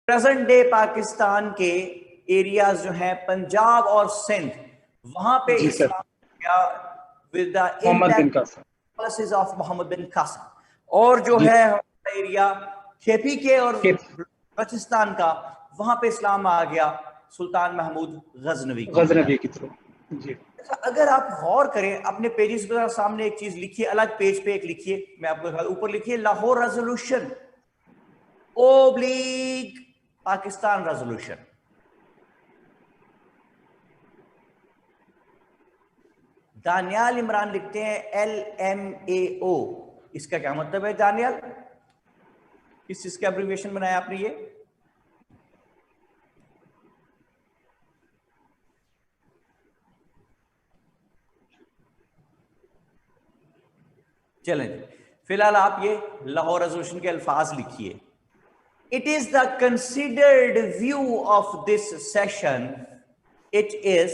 Present day Pakistan के areas जो हैं पंजाब और सिंध, वहां पे इस्लाम गया with the policies of Mohammad bin Qasim, और जो है एरिया खेपी के और बलूचिस्तान का, वहां पे इस्लाम आ गया सुल्तान महमूद गजनवी की थ्रू। अगर आप गौर करें अपने पेजेस के सामने एक चीज लिखिए, अलग पेज पे एक लिखिए, मैं आपको ऊपर लिखिए Lahore resolution oblique Pakistan resolution. Daniyal Imran लिखते हैं LMAO, इसका क्या मतलब है दानियाल? किस चीज का एब्रिविएशन बनाया आपने ये? चलें, फिलहाल आप ये लाहौर रेजोल्यूशन के अल्फाज लिखिए। It is the considered view of this session. It is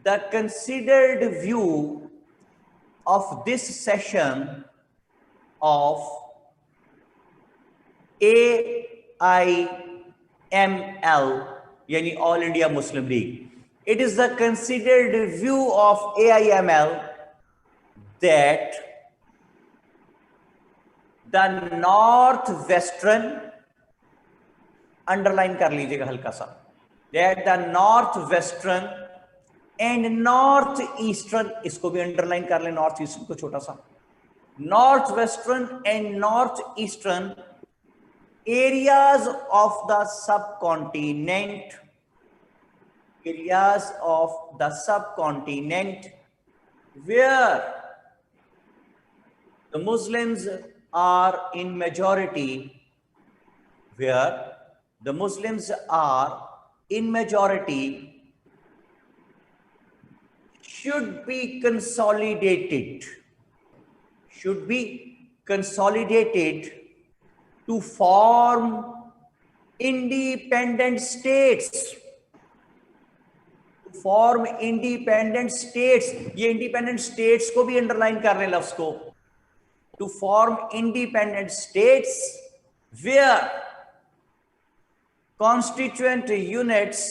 the considered view of this session of AIML, यानी All India Muslim League. It is the considered view of AIML that the northwestern, underline कर लीजिएगा हल्का सा, that the northwestern and northeastern, इसको भी underline कर ले, north eastern को छोटा सा, northwestern and northeastern areas of the subcontinent, areas of the subcontinent where the Muslims are in majority, where the Muslims are in majority, should be consolidated, should be consolidated to form independent states, to form independent states। ये independent states को भी underline कर रहे हैं लफ्ज को, to form independent states where constituent units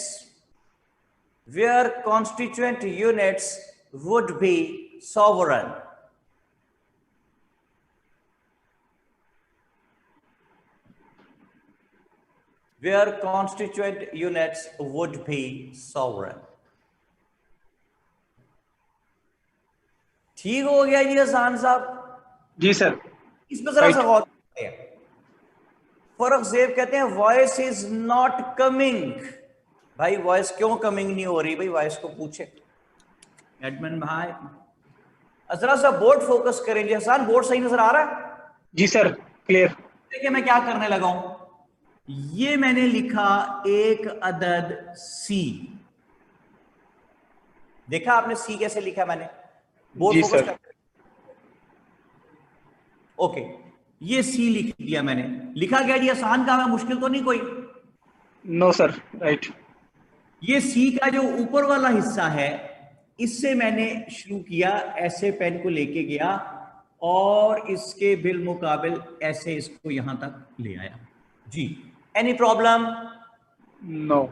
would be sovereign, where constituent units would be sovereign। ठीक हो गया जी हसन साहब? जी सर। इसमें जरा सा गौर करते हैं। फर्क ज़ेब कहते हैं वॉइस इज नॉट कमिंग। भाई वॉइस क्यों कमिंग नहीं हो रही? भाई वॉइस को पूछे एडमिन भाई। जरा सा बोर्ड फोकस करेंगे। हसन बोर्ड सही नजर आ रहा है? जी सर क्लियर। देखिए मैं क्या करने लगा हूं, ये मैंने लिखा एक अदद सी। देखा आपने सी कैसे लिखा मैंने? बोर्ड फोकस कर। ओके ये सी लिख दिया मैंने। लिखा गया जी, आसान काम है, मुश्किल तो नहीं कोई? No sir right. ये सी का जो ऊपर वाला हिस्सा है इससे मैंने शुरू किया, ऐसे पेन को लेके गया और इसके बिल मुकाबिल ऐसे इसको यहां तक ले आया जी। Any problem? नो।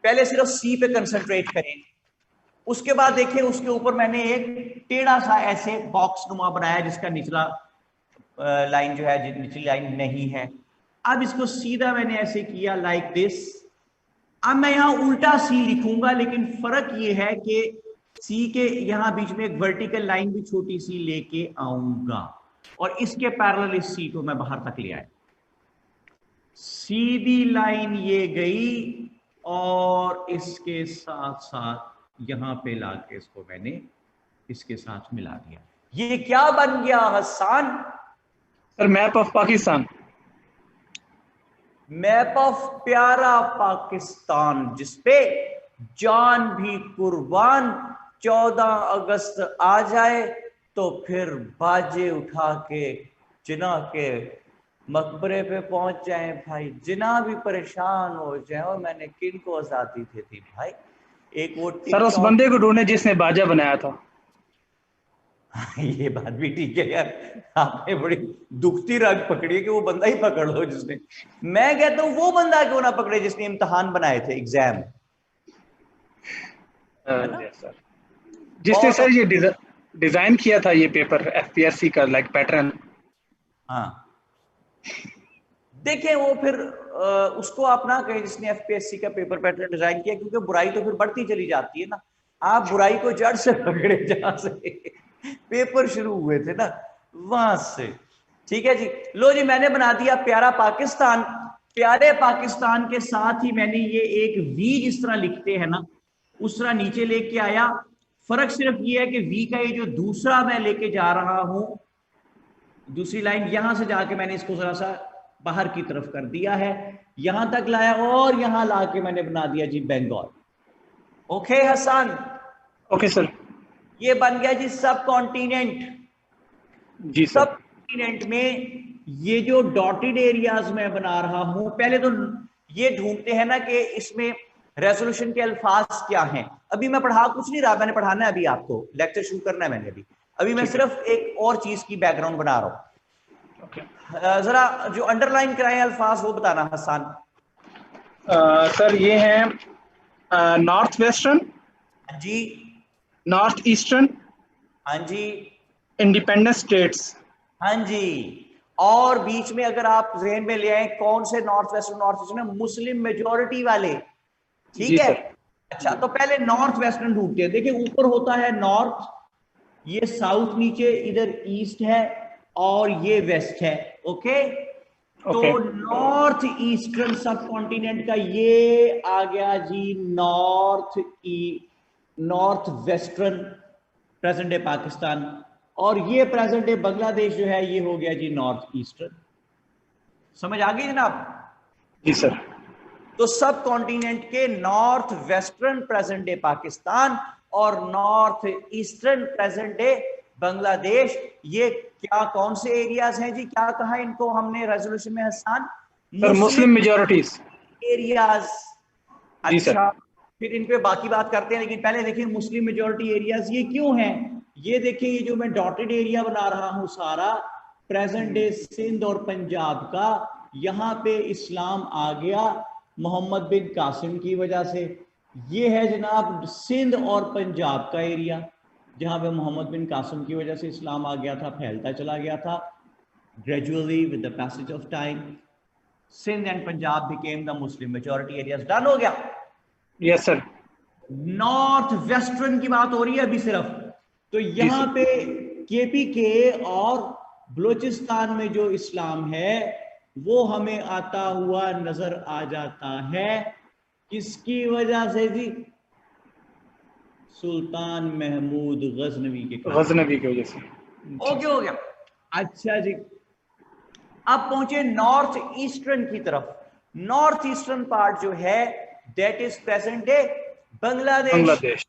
पहले सिर्फ सी पे कंसंट्रेट करें, उसके बाद देखें उसके ऊपर मैंने एक टेढ़ा सा ऐसे बॉक्स नुमा बनाया जिसका निचला लाइन जो है निचली लाइन नहीं है। अब इसको सीधा मैंने ऐसे किया लाइक दिस। अब मैं यहां उल्टा सी लिखूंगा, लेकिन फर्क ये है कि सी के यहां बीच में एक वर्टिकल लाइन भी छोटी सी लेके आऊंगा और इसके पैरेलल इस सी को मैं बाहर तक ले आया। सीधी लाइन ये गई और इसके साथ साथ यहां पे लाके इसको मैंने इसके साथ मिला दिया। ये क्या बन गया Hasan? Sir map of Pakistan. Map of प्यारा पाकिस्तान, जिसपे जान भी कुर्बान 14 अगस्त आ जाए तो फिर बाजे उठा के जिना के मकबरे पे पहुंच जाए भाई, जिना भी परेशान हो जाए। और मैंने किन को आजादी दे दी भाई? एक वो सर उस बंदे को ढूंढे जिसने बाजा बनाया था। ये बात भी ठीक है यार, आपने बड़ी दुखती रग पकड़ी है कि वो बंदा ही पकड़ लो जिसने, मैं कहता हूं वो बंदा क्यों ना पकड़े जिसने इम्तिहान बनाए थे, एग्जाम, है ना। सर जिसने बहुत सर ये डिजाइन किया था ये पेपर एफपीएससी का लाइक पैटर्न। हाँ, देखें वो फिर उसको आप ना कहें जिसने एफपीएससी का पेपर पैटर्न डिजाइन किया, क्योंकि बुराई तो फिर बढ़ती चली जाती है ना, आप बुराई को जड़ से पकड़े जहां से पेपर शुरू हुए थे ना, वहां से। ठीक है जी, लो जी मैंने बना दिया प्यारा पाकिस्तान। प्यारे पाकिस्तान के साथ ही मैंने ये एक वी जिस तरह लिखते हैं ना उस तरह नीचे लेके आया। फर्क सिर्फ ये है कि वी का ये जो दूसरा मैं लेके जा रहा हूं, दूसरी लाइन यहां से जाके मैंने इसको जरा सा बाहर की तरफ कर दिया है, यहां तक लाया और यहां लाके मैंने बना दिया जी Bengal. Okay Hasan, okay sir. ये बन गया जी सब कॉन्टिनेंट। जी सर। सब कॉन्टिनेंट में ये जो डॉटेड एरियाज में बना रहा हूं, पहले तो ये ढूंढते हैं ना कि इसमें रेजोल्यूशन के अल्फाज क्या हैं। अभी मैं पढ़ा कुछ नहीं रहा, मैंने पढ़ाना है अभी, आपको लेक्चर शुरू करना है मैंने अभी मैं सिर्फ एक और चीज की बैकग्राउंड बना रहा हूं। जरा जो अंडरलाइन कराए अल्फाज वो बताना हसन। सर ये हैं नॉर्थ वेस्टर्न, जी, नॉर्थ ईस्टर्न, हाँ जी, इंडिपेंडेंट स्टेट्स। हाँ जी, और बीच में अगर आप जहन में ले आए कौन से north western, north eastern, Muslim majority वाले, ठीक है। अच्छा तो पहले नॉर्थ वेस्टर्न ढूंढते हैं। देखिए ऊपर होता है नॉर्थ, ये साउथ नीचे इधर ईस्ट है और ये वेस्ट है। ओके, तो नॉर्थ ईस्टर्न सब कॉन्टिनेंट का ये आ गया जी north western present day Pakistan, और ये प्रेजेंट डे बांग्लादेश जो है ये हो गया जी नॉर्थ ईस्टर्न। समझ आ गई जनाब? जी सर। तो सब कॉन्टिनेंट के north western present day Pakistan और north eastern present day Bangladesh, ये क्या कौन से एरियाज हैं जी, क्या कहा इनको हमने रेजोल्यूशन में हसन? मुस्लिम मेजॉरिटीज एरियाज। जी सर। अच्छा फिर इन पे बाकी बात करते हैं, लेकिन पहले देखिए मुस्लिम मेजॉरिटी एरियाज ये क्यों हैं। ये देखिए ये जो मैं डॉटेड एरिया बना रहा हूं सारा प्रेजेंट डे सिंध और पंजाब का, यहां पे इस्लाम आ गया मोहम्मद बिन कासिम की वजह से। ये है जनाब सिंध और पंजाब का एरिया जहां पे मोहम्मद बिन कासिम की वजह से इस्लाम आ गया था, फैलता चला गया था gradually with the passage of time. Sindh and Punjab became the Muslim majority areas. Done हो गया? Yes sir. नॉर्थ वेस्टर्न की बात हो रही है अभी सिर्फ, तो यहां पे केपीके और बलोचिस्तान में जो इस्लाम है वो हमें आता हुआ नजर आ जाता है, किसकी वजह से जी? सुल्तान महमूद गजनवी की वजह से। ओके हो गया। अच्छा जी, अब पहुंचे नॉर्थ ईस्टर्न की तरफ। नॉर्थ ईस्टर्न पार्ट जो है that is present day Bangladesh.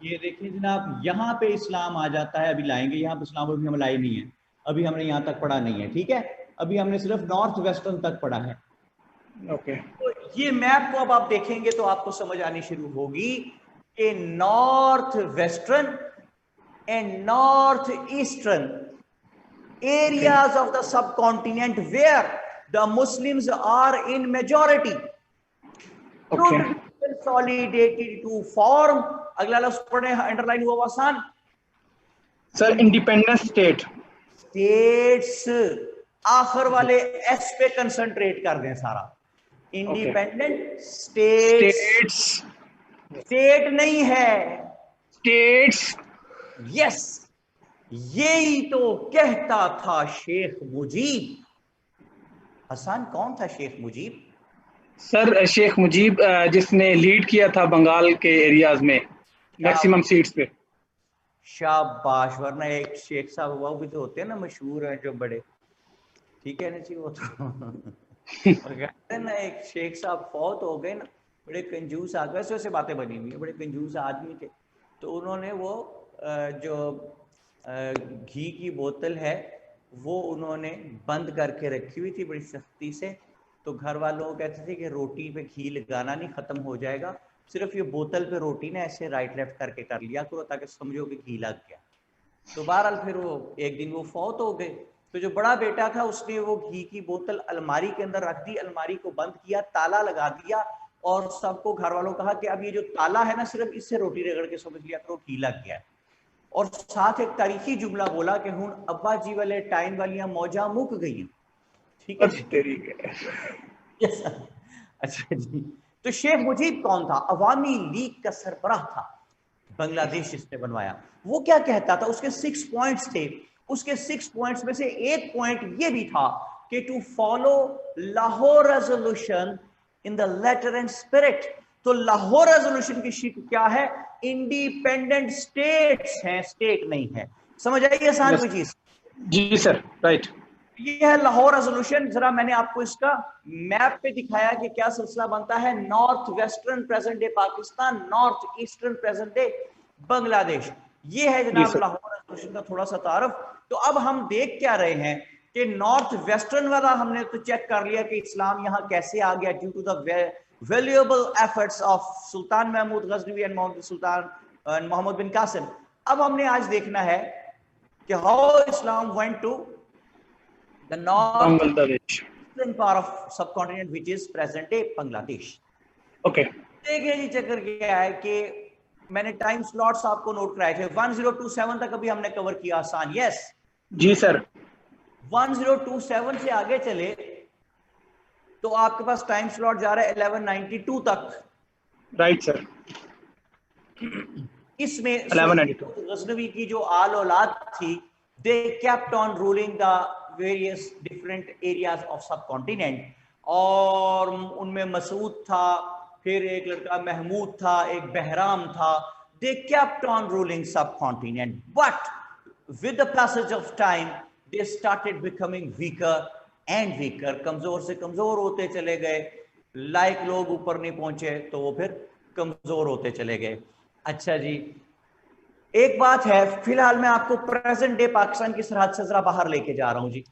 ये देखिए जनाब यहां पे इस्लाम आ जाता है, अभी लाएंगे यहां पे इस्लाम, अभी हम लाई नहीं है, अभी हमने यहां तक पढ़ा नहीं है, ठीक है, अभी हमने सिर्फ नॉर्थ वेस्टर्न तक पढ़ा है। ओके। तो ये मैप को अब आप देखेंगे तो आपको समझ आनी शुरू होगी कि north western and north eastern areas of the subcontinent where the Muslims are in majority should be consolidated to form, अगला लफ्ज पढ़े अंडरलाइन हुआ आसान सर, इंडिपेंडेंट स्टेट्स। आखिर वाले एस पे कंसंट्रेट कर दें सारा, इंडिपेंडेंट स्टेट्स। स्टेट नहीं है, स्टेट्स। यस, यही तो कहता था शेख मुजीब। हसन कौन था शेख मुजीब? सर शेख मुजीब जिसने लीड किया था बंगाल के एरियाज में मैक्सिमम सीट्स पे। शाबाश, वरना एक शेख साहब वो भी तो होते हैं ना मशहूर हैं जो बड़े, ठीक है ना जी, वो तो और कहते हैं ना एक शेख साहब फौत हो गए ना, बड़े कंजूस आदमी, वैसे वैसे बातें बनी हुई है, बड़े कंजूस आदमी थे, तो उन्होंने वो जो घी की बोतल है वो उन्होंने बंद करके रखी हुई थी बड़ी सख्ती से, तो घर वालों को कहते थे कि रोटी पे घी लगाना नहीं, खत्म हो जाएगा, सिर्फ ये बोतल पे रोटी ना ऐसे राइट लेफ्ट करके कर लिया करो ताकि समझो कि घी लग गया। तो बहरहाल फिर वो एक दिन वो फौत हो गए। तो जो बड़ा बेटा था उसने वो घी की बोतल अलमारी के अंदर रख दी, अलमारी को बंद किया, ताला लगा दिया और सबको घर वालों कहा कि अब ये जो ताला है ना, सिर्फ इससे रोटी रगड़ के समझ लिया करो घी लग गया। और साथ एक तारीखी जुमला बोला कि हुन अब्बा जी वाले टाइम वालियां मौजा मुक गई। ठीक है जी। अच्छा जी। तो शेख मुजीब कौन था? अवामी लीग का सरबराह था, बांग्लादेश इसने बनवाया। वो क्या कहता था? उसके 6 पॉइंट्स थे। उसके 6 पॉइंट्स में से एक पॉइंट ये भी था कि to follow Lahore resolution in the letter and spirit. तो लाहौर रेजोल्यूशन की शिक क्या है? इंडिपेंडेंट स्टेट्स हैं, स्टेट नहीं है। समझ आई आसान कोई चीज? जी सर, राइट। ये है लाहौर रेजोल्यूशन। जरा मैंने आपको इसका मैप पे दिखाया कि क्या सिलसिला बनता है। North western present day Pakistan, north eastern present day Bangladesh. ये है जनाब लाहौर रेजोल्यूशन का थोड़ा सा तारुफ। तो अब हम देख क्या रहे हैं कि नॉर्थ वेस्टर्न वाला हमने तो चेक कर लिया कि इस्लाम यहाँ कैसे आ गया, due to the valuable efforts of Sultan Mahmud Ghaznavi and Mohammad bin Qasim. अब हमने आज देखना है कि how Islam went to the northern part of subcontinent which is present day Bangladesh. Okay. देखिए जी चक्कर क्या है कि मैंने टाइम स्लॉट्स आपको नोट कराए थे। 1027 तक अभी हमने कवर किया आसान। यस जी सर। 1027 से आगे चले तो आपके पास टाइम स्लॉट जा रहा है 1192 तक। Right sir. इसमें 1192 गजनवी की जो आल औलाद थी, they kept on ruling the various different areas of subcontinent। और उनमें मसूद था, फिर एक लड़का महमूद था, एक बहराम था। they kept on ruling subcontinent, but with the passage of time they started becoming weaker and weaker। कमजोर से कमजोर होते चले गए। लाइक लोग ऊपर नहीं पहुंचे तो वो फिर कमजोर होते चले गए। अच्छा जी, एक बात है, फिलहाल मैं आपको प्रेजेंट डे पाकिस्तान की सरहद से जरा बाहर लेके जा रहा हूं जी।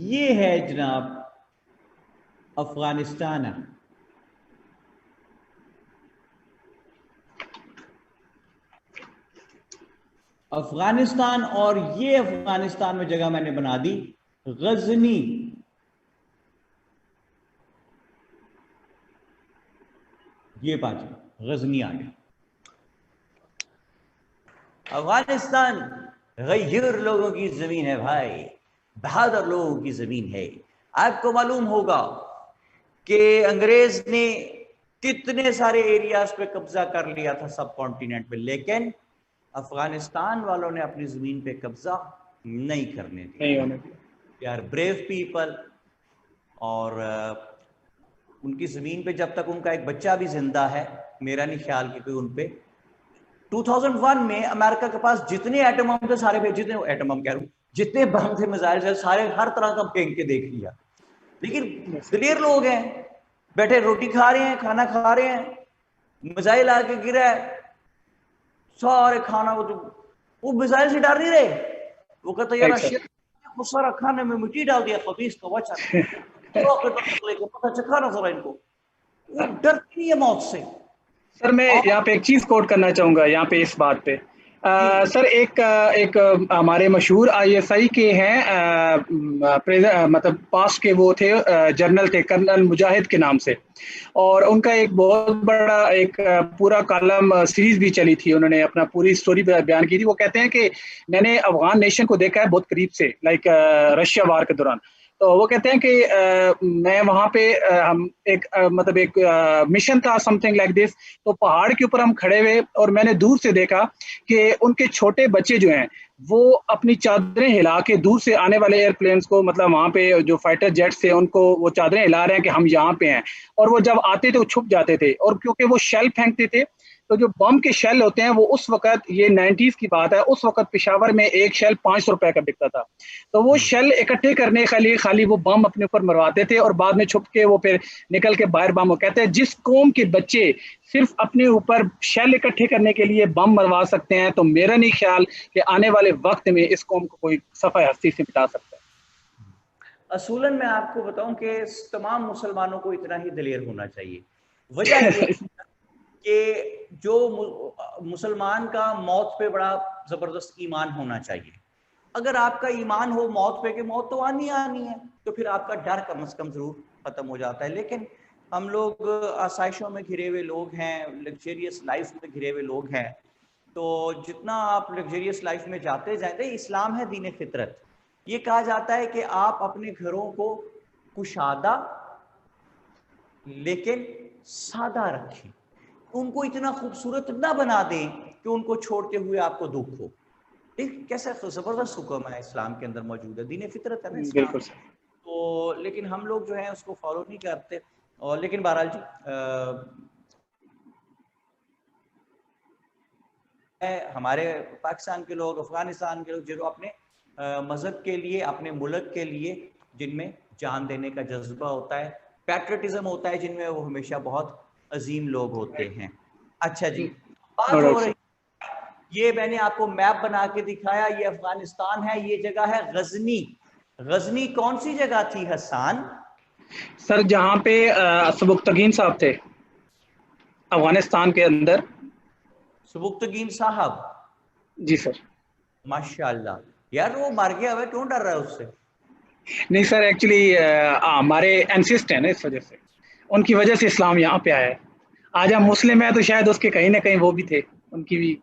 ये है जनाब अफगानिस्तान है। अफगानिस्तान, और ये अफगानिस्तान में जगह मैंने बना दी गजनी। ये बात गजनी आ गया। अफगानिस्तान गैर लोगों की जमीन है भाई, बहादुर लोगों की जमीन है। आपको मालूम होगा कि अंग्रेज ने कितने सारे एरियाज पे कब्जा कर लिया था सब कॉन्टिनेंट पे, लेकिन अफगानिस्तान वालों ने अपनी जमीन पे कब्जा नहीं करने दिया। They are brave people. और उनकी जमीन पे जब तक उनका एक बच्चा भी जिंदा है, मेरा नहीं ख्याल कि कोई उन पे 2001 में अमेरिका के पास जितने एटम बम थे सारे, जितने एटम बम कह रहा हूं, जितने बम थे, मिसाइल थे, सारे हर तरह का फेंक के देख लिया। लेकिन दिलेर लोग हैं, बैठे रोटी खा रहे हैं, खाना खा रहे हैं, मिसाइल आके गिरा है, सारे खाना वो मिसाइल से डर नहीं रहे। वो कहते यार सारा खाने में मिट्टी डाल दिया खबीस का बच्चा पता चखा ना जरा इनको। वो डरती नहीं है मौत से। सर मैं यहाँ पे एक चीज कोट करना चाहूंगा यहाँ पे इस बात पे। सर एक हमारे मशहूर ISI के हैं, मतलब पास्ट के वो थे, जनरल थे, कर्नल मुजाहिद के नाम से। और उनका एक बहुत बड़ा एक पूरा कॉलम सीरीज भी चली थी, उन्होंने अपना पूरी स्टोरी बयान की थी। वो कहते हैं कि मैंने अफगान नेशन को देखा है बहुत करीब से, लाइक रशिया वार के दौरान। तो वो कहते हैं कि मैं वहाँ पे हम मतलब एक मिशन था समथिंग लाइक दिस। तो पहाड़ के ऊपर हम खड़े हुए और मैंने दूर से देखा कि उनके छोटे बच्चे जो हैं वो अपनी चादरें हिला के दूर से आने वाले एयरप्लेन्स को, मतलब वहाँ पे जो फाइटर जेट्स थे उनको वो चादरें हिला रहे हैं कि हम यहाँ पे हैं। और वो जब आते थे वो छुप जाते थे, और क्योंकि वो शेल फेंकते थे, तो जो बम के शेल होते हैं वो उस वक्त, ये 90s की बात है, उस वक्त पेशावर में एक शेल 500 रुपए का बिकता था। तो वो शेल इकट्ठे करने के लिए खाली वो बम अपने ऊपर मरवाते थे और बाद में छुप के वो फिर निकल के बाहर बम। कहते हैं जिस कौम के बच्चे सिर्फ अपने ऊपर शेल इकट्ठे करने के लिए बम मरवा सकते हैं, तो मेरा नहीं ख्याल कि आने वाले वक्त में इस कौम को कोई सफाई हस्ती से मिटा सकता है। असूलन मैं आपको बताऊं कि तमाम मुसलमानों को इतना ही दिलेर होना चाहिए। वजह ये कि जो मुसलमान का मौत पे बड़ा जबरदस्त ईमान होना चाहिए। अगर आपका ईमान हो मौत पे कि मौत तो आनी आनी है, तो फिर आपका डर कम से कम जरूर खत्म हो जाता है। लेकिन हम लोग आसाइशों में घिरे हुए लोग हैं, लग्जरियस लाइफ में घिरे हुए लोग हैं, तो जितना आप लग्जरियस लाइफ में जाते जाते, इस्लाम है दीन फितरत। ये कहा जाता है कि आप अपने घरों को कुशादा लेकिन सादा रखें, उनको इतना खूबसूरत ना बना दें कि उनको छोड़ते हुए आपको दुख हो। एक कैसा जबरदस्त हुक्म है इस्लाम के अंदर मौजूद है, दीन फितरत है ना इस्लाम। बिल्कुल। तो लेकिन हम लोग जो है उसको फॉलो नहीं करते। और लेकिन बहरहाल जी हमारे पाकिस्तान के लोग, अफगानिस्तान के लोग जो अपने मजहब के लिए, अपने मुल्क के लिए जिनमें जान देने का जज्बा होता है, पैट्रियटिज्म होता है, जिनमें वो हमेशा बहुत अजीम लोग होते हैं। अच्छा जी, बात हो रही, ये मैंने आपको मैप बना के दिखाया, ये अफगानिस्तान है, ये जगह है गजनी। गजनी कौन सी जगह थी हसन? सर जहाँ पे सबुक्तगीन साहब थे अफगानिस्तान के अंदर। सबुक्तगीन साहब? जी सर। माशाल्लाह। यार वो मर गया है, क्यों डर रहा है उससे? नहीं सर, एक्चुअली हमारे एंसिस्ट हैं ना, इस वजह से, उनकी वजह से इस्लाम यहाँ पे आया है। आज हम मुस्लिम है तो शायद उसके कहीं ना कहीं वो भी थे, उनकी भी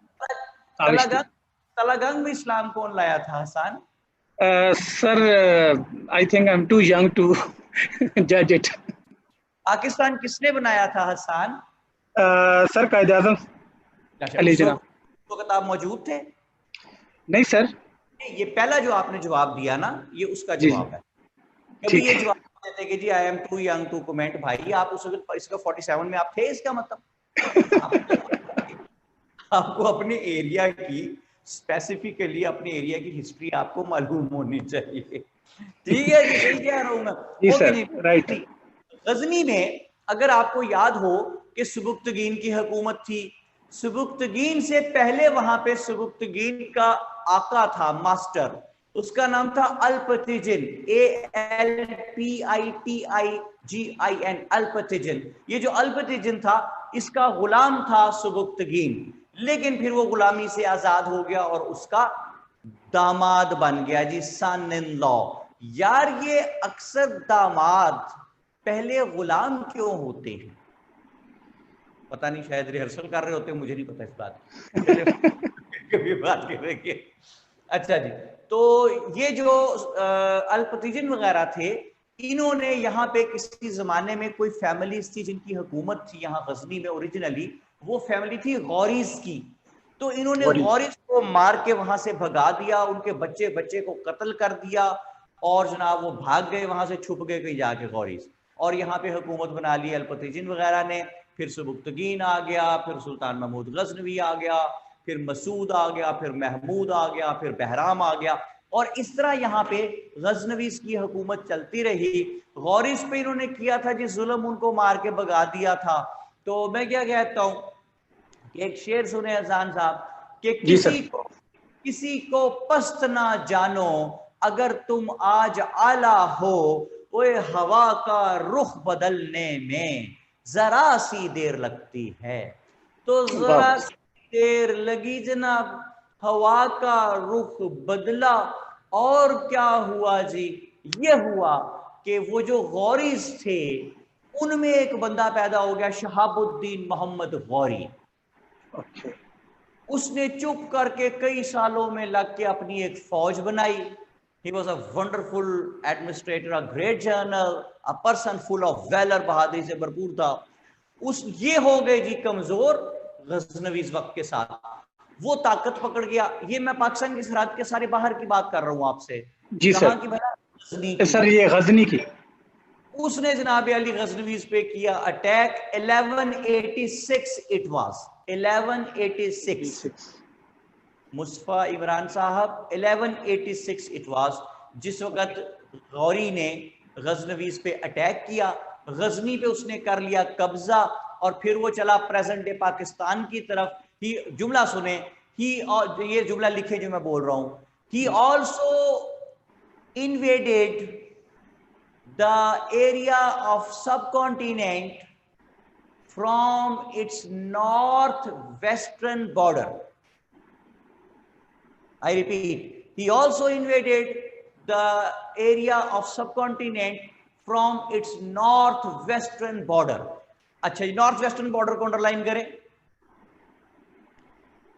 काविश थी। तलागंग में इस्लाम कौन लाया था Hasan? Sir I think I am too young to जज इट। पाकिस्तान किसने बनाया था हसन? सर कायद आज़म अली जना। तो किताब मौजूद थे? नहीं सर। ये पहला जो आपने जवाब दिया ना, ये उसका जी जवाब है। कभी ठीक ये है। जवाब देते कि जी I am too young to comment. भाई आप उस वक्त इसका 47 में आप थे, इसका मतलब आपको अपने एरिया की, स्पेसिफिकली अपने एरिया की हिस्ट्री आपको मालूम होनी चाहिए। ठीक है जी, सही कह रहा हूं मैं। जी ओके सर, जी। राइट। गजनी में अगर आपको याद हो कि सबुक्तगीन की हुकूमत थी, सबुक्तगीन से पहले वहां पे सबुक्तगीन का आका था, मास्टर, उसका नाम था अल्पतिजिन, ALPITIGIN, अल्पतिजिन। ये जो अल्पतिजिन था, इसका गुलाम था सबुक्तगीन, लेकिन फिर वो गुलामी से आजाद हो गया और उसका दामाद बन गया जी, सन इन लॉ। यार ये अक्सर दामाद पहले गुलाम क्यों होते हैं? पता नहीं, शायद रिहर्सल कर रहे होते हैं, मुझे नहीं पता इस बात कभी बात करेंगे। अच्छा जी, तो ये जो अल्पतिजिन वगैरह थे, इन्होंने यहाँ पे किसी जमाने में कोई फैमिलीज थी जिनकी हुकूमत थी यहाँ गजनी में ओरिजिनली, वो फैमिली थी गौरीज की। तो इन्होंने गौरीज को मार के वहां से भगा दिया, उनके बच्चे बच्चे को कत्ल कर दिया, और जनाब वो भाग गए वहां से, छुप गए कहीं जाके गौरीज, और यहाँ पे हुकूमत बना ली अल्पतिजिन वगैरह ने। फिर सबुक्तगीन आ गया, फिर सुल्तान महमूद गजनवी आ गया, फिर मसूद आ गया, फिर महमूद आ गया, फिर बहराम आ गया, और इस तरह यहाँ पे गजनवीज की हुकूमत चलती रही। गौरीज पे इन्होंने किया था जी जुल्म, उनको मार के भगा दिया था। तो मैं क्या कहता हूँ, एक शेर सुने अजान साहब, कि किसी को पस्त ना जानो अगर तुम आज आला हो, ओए हवा का रुख बदलने में जरा सी देर लगती है। तो जरा सी देर लगी जनाब, हवा का रुख बदला, और क्या हुआ जी? ये हुआ कि वो जो गौरीज थे उनमें एक बंदा पैदा हो गया, शहाबुद्दीन मोहम्मद गौरी। उसने चुप करके कई सालों में लग के अपनी एक फौज बनाई। He was a wonderful administrator, a great general, a person full of valor, बहादुरी से भरपूर था। ये हो गए जी कमजोर गजनवी इस वक्त के साथ, वो ताकत पकड़ गया। ये मैं पाकिस्तान की सरहद के सारे बाहर की बात कर रहा हूं आपसे। जी कहां सर। की बना? गजनी की। सर ये गजनी की। उसने जनाब अली गजनवीज पे किया attack, 1186 it was, 1186। Mustafa Imran साहब 1186 इट वाज, जिस वक्त गौरी ने गजनवीज पे अटैक किया, गजनी पे उसने कर लिया कब्जा, और फिर वो चला प्रेजेंट डे पाकिस्तान की तरफ। ही जुमला सुने, ही, ये जुमला लिखे जो मैं बोल रहा हूं, he also invaded the area of subcontinent from its northwestern border. I repeat, he also invaded the area of subcontinent from its northwestern border. अच्छा, नॉर्थ वेस्टर्न बॉर्डर को अंडरलाइन करें.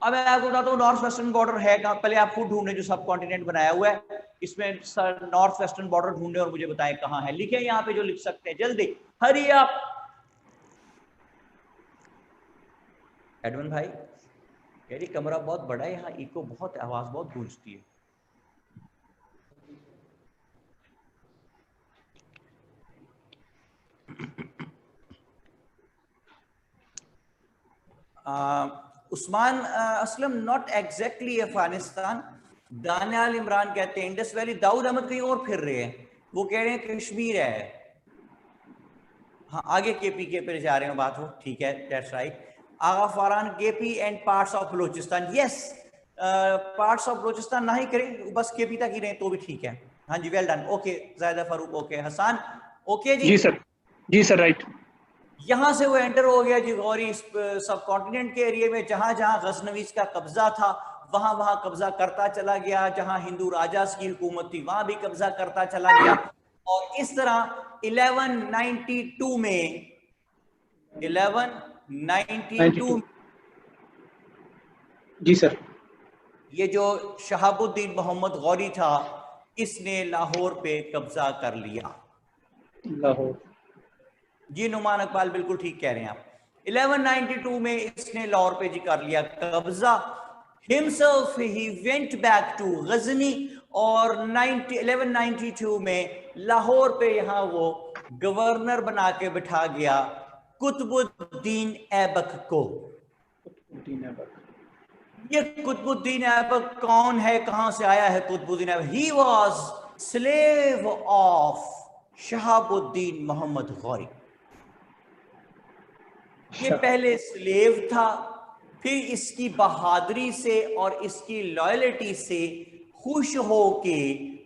अब मैं आपको बताता हूँ नॉर्थ वेस्टर्न बॉर्डर है कहाँ. पहले आप खुद ढूंढे जो सब कॉन्टिनेंट बनाया हुआ है, इसमें नॉर्थ वेस्टर्न बॉर्डर ढूंढे और मुझे बताएं कहाँ है. लिखे यहाँ पे जो लिख सकते हैं, जल्दी हरी अप. एडवन भाई यार, ये कमरा बहुत बड़ा है, यहाँ इको बहुत, आवाज बहुत गूंजती है. Usman Aslam, not exactly Afghanistan. दानियाल इमरान कहते हैं इंडस वैली. दाऊद अहमद कहीं और फिर रहे हैं, वो कह रहे हैं कश्मीर है. हाँ, आगे केपी पे जा रहे हैं बात हो, ठीक है, that's right. Agha Farhan, KP and parts of Balochistan. Yes, parts of Balochistan ना ही करें, बस केपी तक ही रहे तो भी ठीक है. हाँ जी, वेल डन. ओके जायदा फारूक, ओके हसन, ओके जी. जी सर, जी सर, राइट. यहां से वो एंटर हो गया जी गौरी सब कॉन्टिनेंट के एरिया में. जहां जहां गजनवीज का कब्जा था वहां वहां कब्जा करता चला गया. जहां हिंदू राजास की हुकूमत थी वहां भी कब्जा करता चला गया. और इस तरह 1192 में 1192 जी सर, ये जो शहाबुद्दीन मोहम्मद गौरी था, इसने लाहौर पे कब्जा कर लिया. लाहौर, जी नुमान इकबाल बिल्कुल ठीक कह रहे हैं आप. 1192 में इसने लाहौर पे जी कर लिया कब्जा. himself he went back to Ghazni. और 1192 में लाहौर पे यहाँ वो गवर्नर बना के बिठा गया कुतुबुद्दीन ऐबक को. ये कुतुबुद्दीन ऐबक कौन है, कहां से आया है Qutbuddin Aibak? He was slave of Shahabuddin Muhammad Ghori. ये पहले स्लेव था, फिर इसकी बहादुरी से और इसकी लॉयल्टी से खुश हो के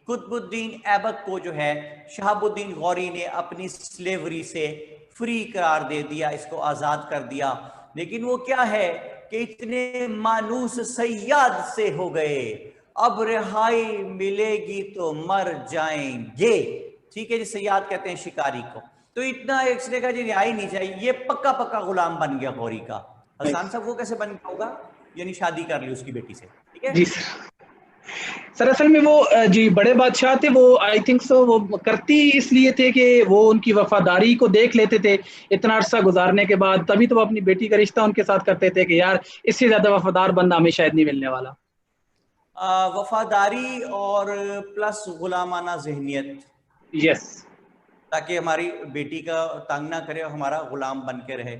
कुतुबुद्दीन ऐबक को जो है शहाबुद्दीन गौरी ने अपनी स्लेवरी से फ्री करार दे दिया, इसको आजाद कर दिया. लेकिन वो क्या है कि इतने मानूस सयाद से हो गए, अब रिहाई मिलेगी तो मर जाएंगे. ठीक है जी, सयाद कहते हैं शिकारी को. तो इतना इसने कहा जी रिहाई नहीं चाहिए, ये पक्का पक्का गुलाम बन गया गौरी का. हसन साहब वो कैसे बन गया होगा? यानी शादी कर ली उसकी बेटी से. ठीक है जी सर. असल में वो जी बड़े बादशाह थे, वो आई थिंक सो वो करती इसलिए थे कि वो उनकी वफादारी को देख लेते थे इतना अरसा गुजारने के बाद, तभी तो वो अपनी बेटी का रिश्ता उनके साथ करते थे कि यार इससे ज्यादा वफादार बंदा हमें शायद नहीं मिलने वाला. वफादारी और प्लस गुलामाना जहनियत. यस, ताकि हमारी बेटी का तंग ना करे और हमारा गुलाम बन के रहे.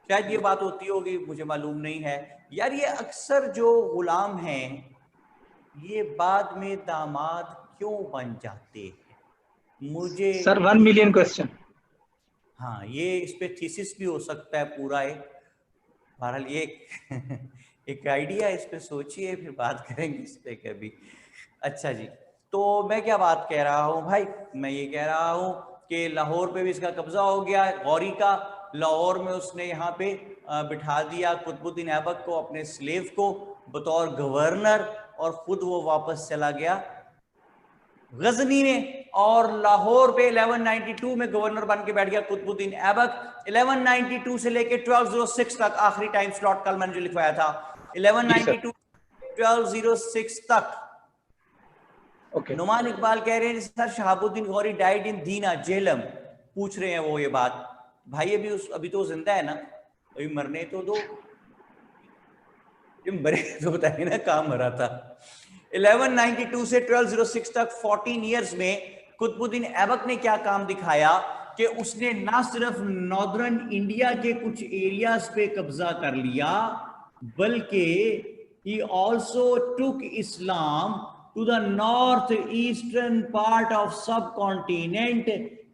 शायद ये बात होती होगी, मुझे मालूम नहीं है यार. ये अक्सर जो गुलाम हैं ये बाद में दामाद क्यों बन जाते हैं, मुझे सर 1 मिलियन क्वेश्चन. हाँ, ये इस पे थीसिस भी हो सकता है पूरा एक. बहरहाल ये एक आइडिया, इस पे सोचिए, फिर बात करेंगे इस पे कभी. अच्छा जी, तो मैं क्या बात कह रहा हूँ भाई, मैं ये कह रहा हूँ कि लाहौर पे भी इसका कब्जा हो गया गौरी का. लाहौर में उसने यहाँ पे बिठा दिया कुतुबुद्दीन ऐबक को, अपने स्लेव को, बतौर गवर्नर. और खुद वो वापस चला गया गजनी में. और लाहौर पे 1192 में गवर्नर बन के बैठ गया कुतुबुद्दीन ऐबक. 1192 से लेके 1206 तक, आखिरी टाइम स्लॉट कल मैंने जो लिखवाया था, 1192 1206 तक. ओके. नुमान इकबाल कह रहे हैं sir Shahabuddin Ghori died in Dina Jhelum. पूछ रहे हैं वो ये बात. भाई अभी तो जिंदा है ना, अभी मरने तो दो, मरे तो बताइए ना कहां मरा था. 1192 से 1206 तक 14 इयर्स में कुतुबुद्दीन ऐबक ने क्या काम दिखाया कि उसने ना सिर्फ नॉर्दर्न इंडिया के कुछ एरियाज पे कब्जा कर लिया, बल्कि he also took Islam to the northeastern part of subcontinent,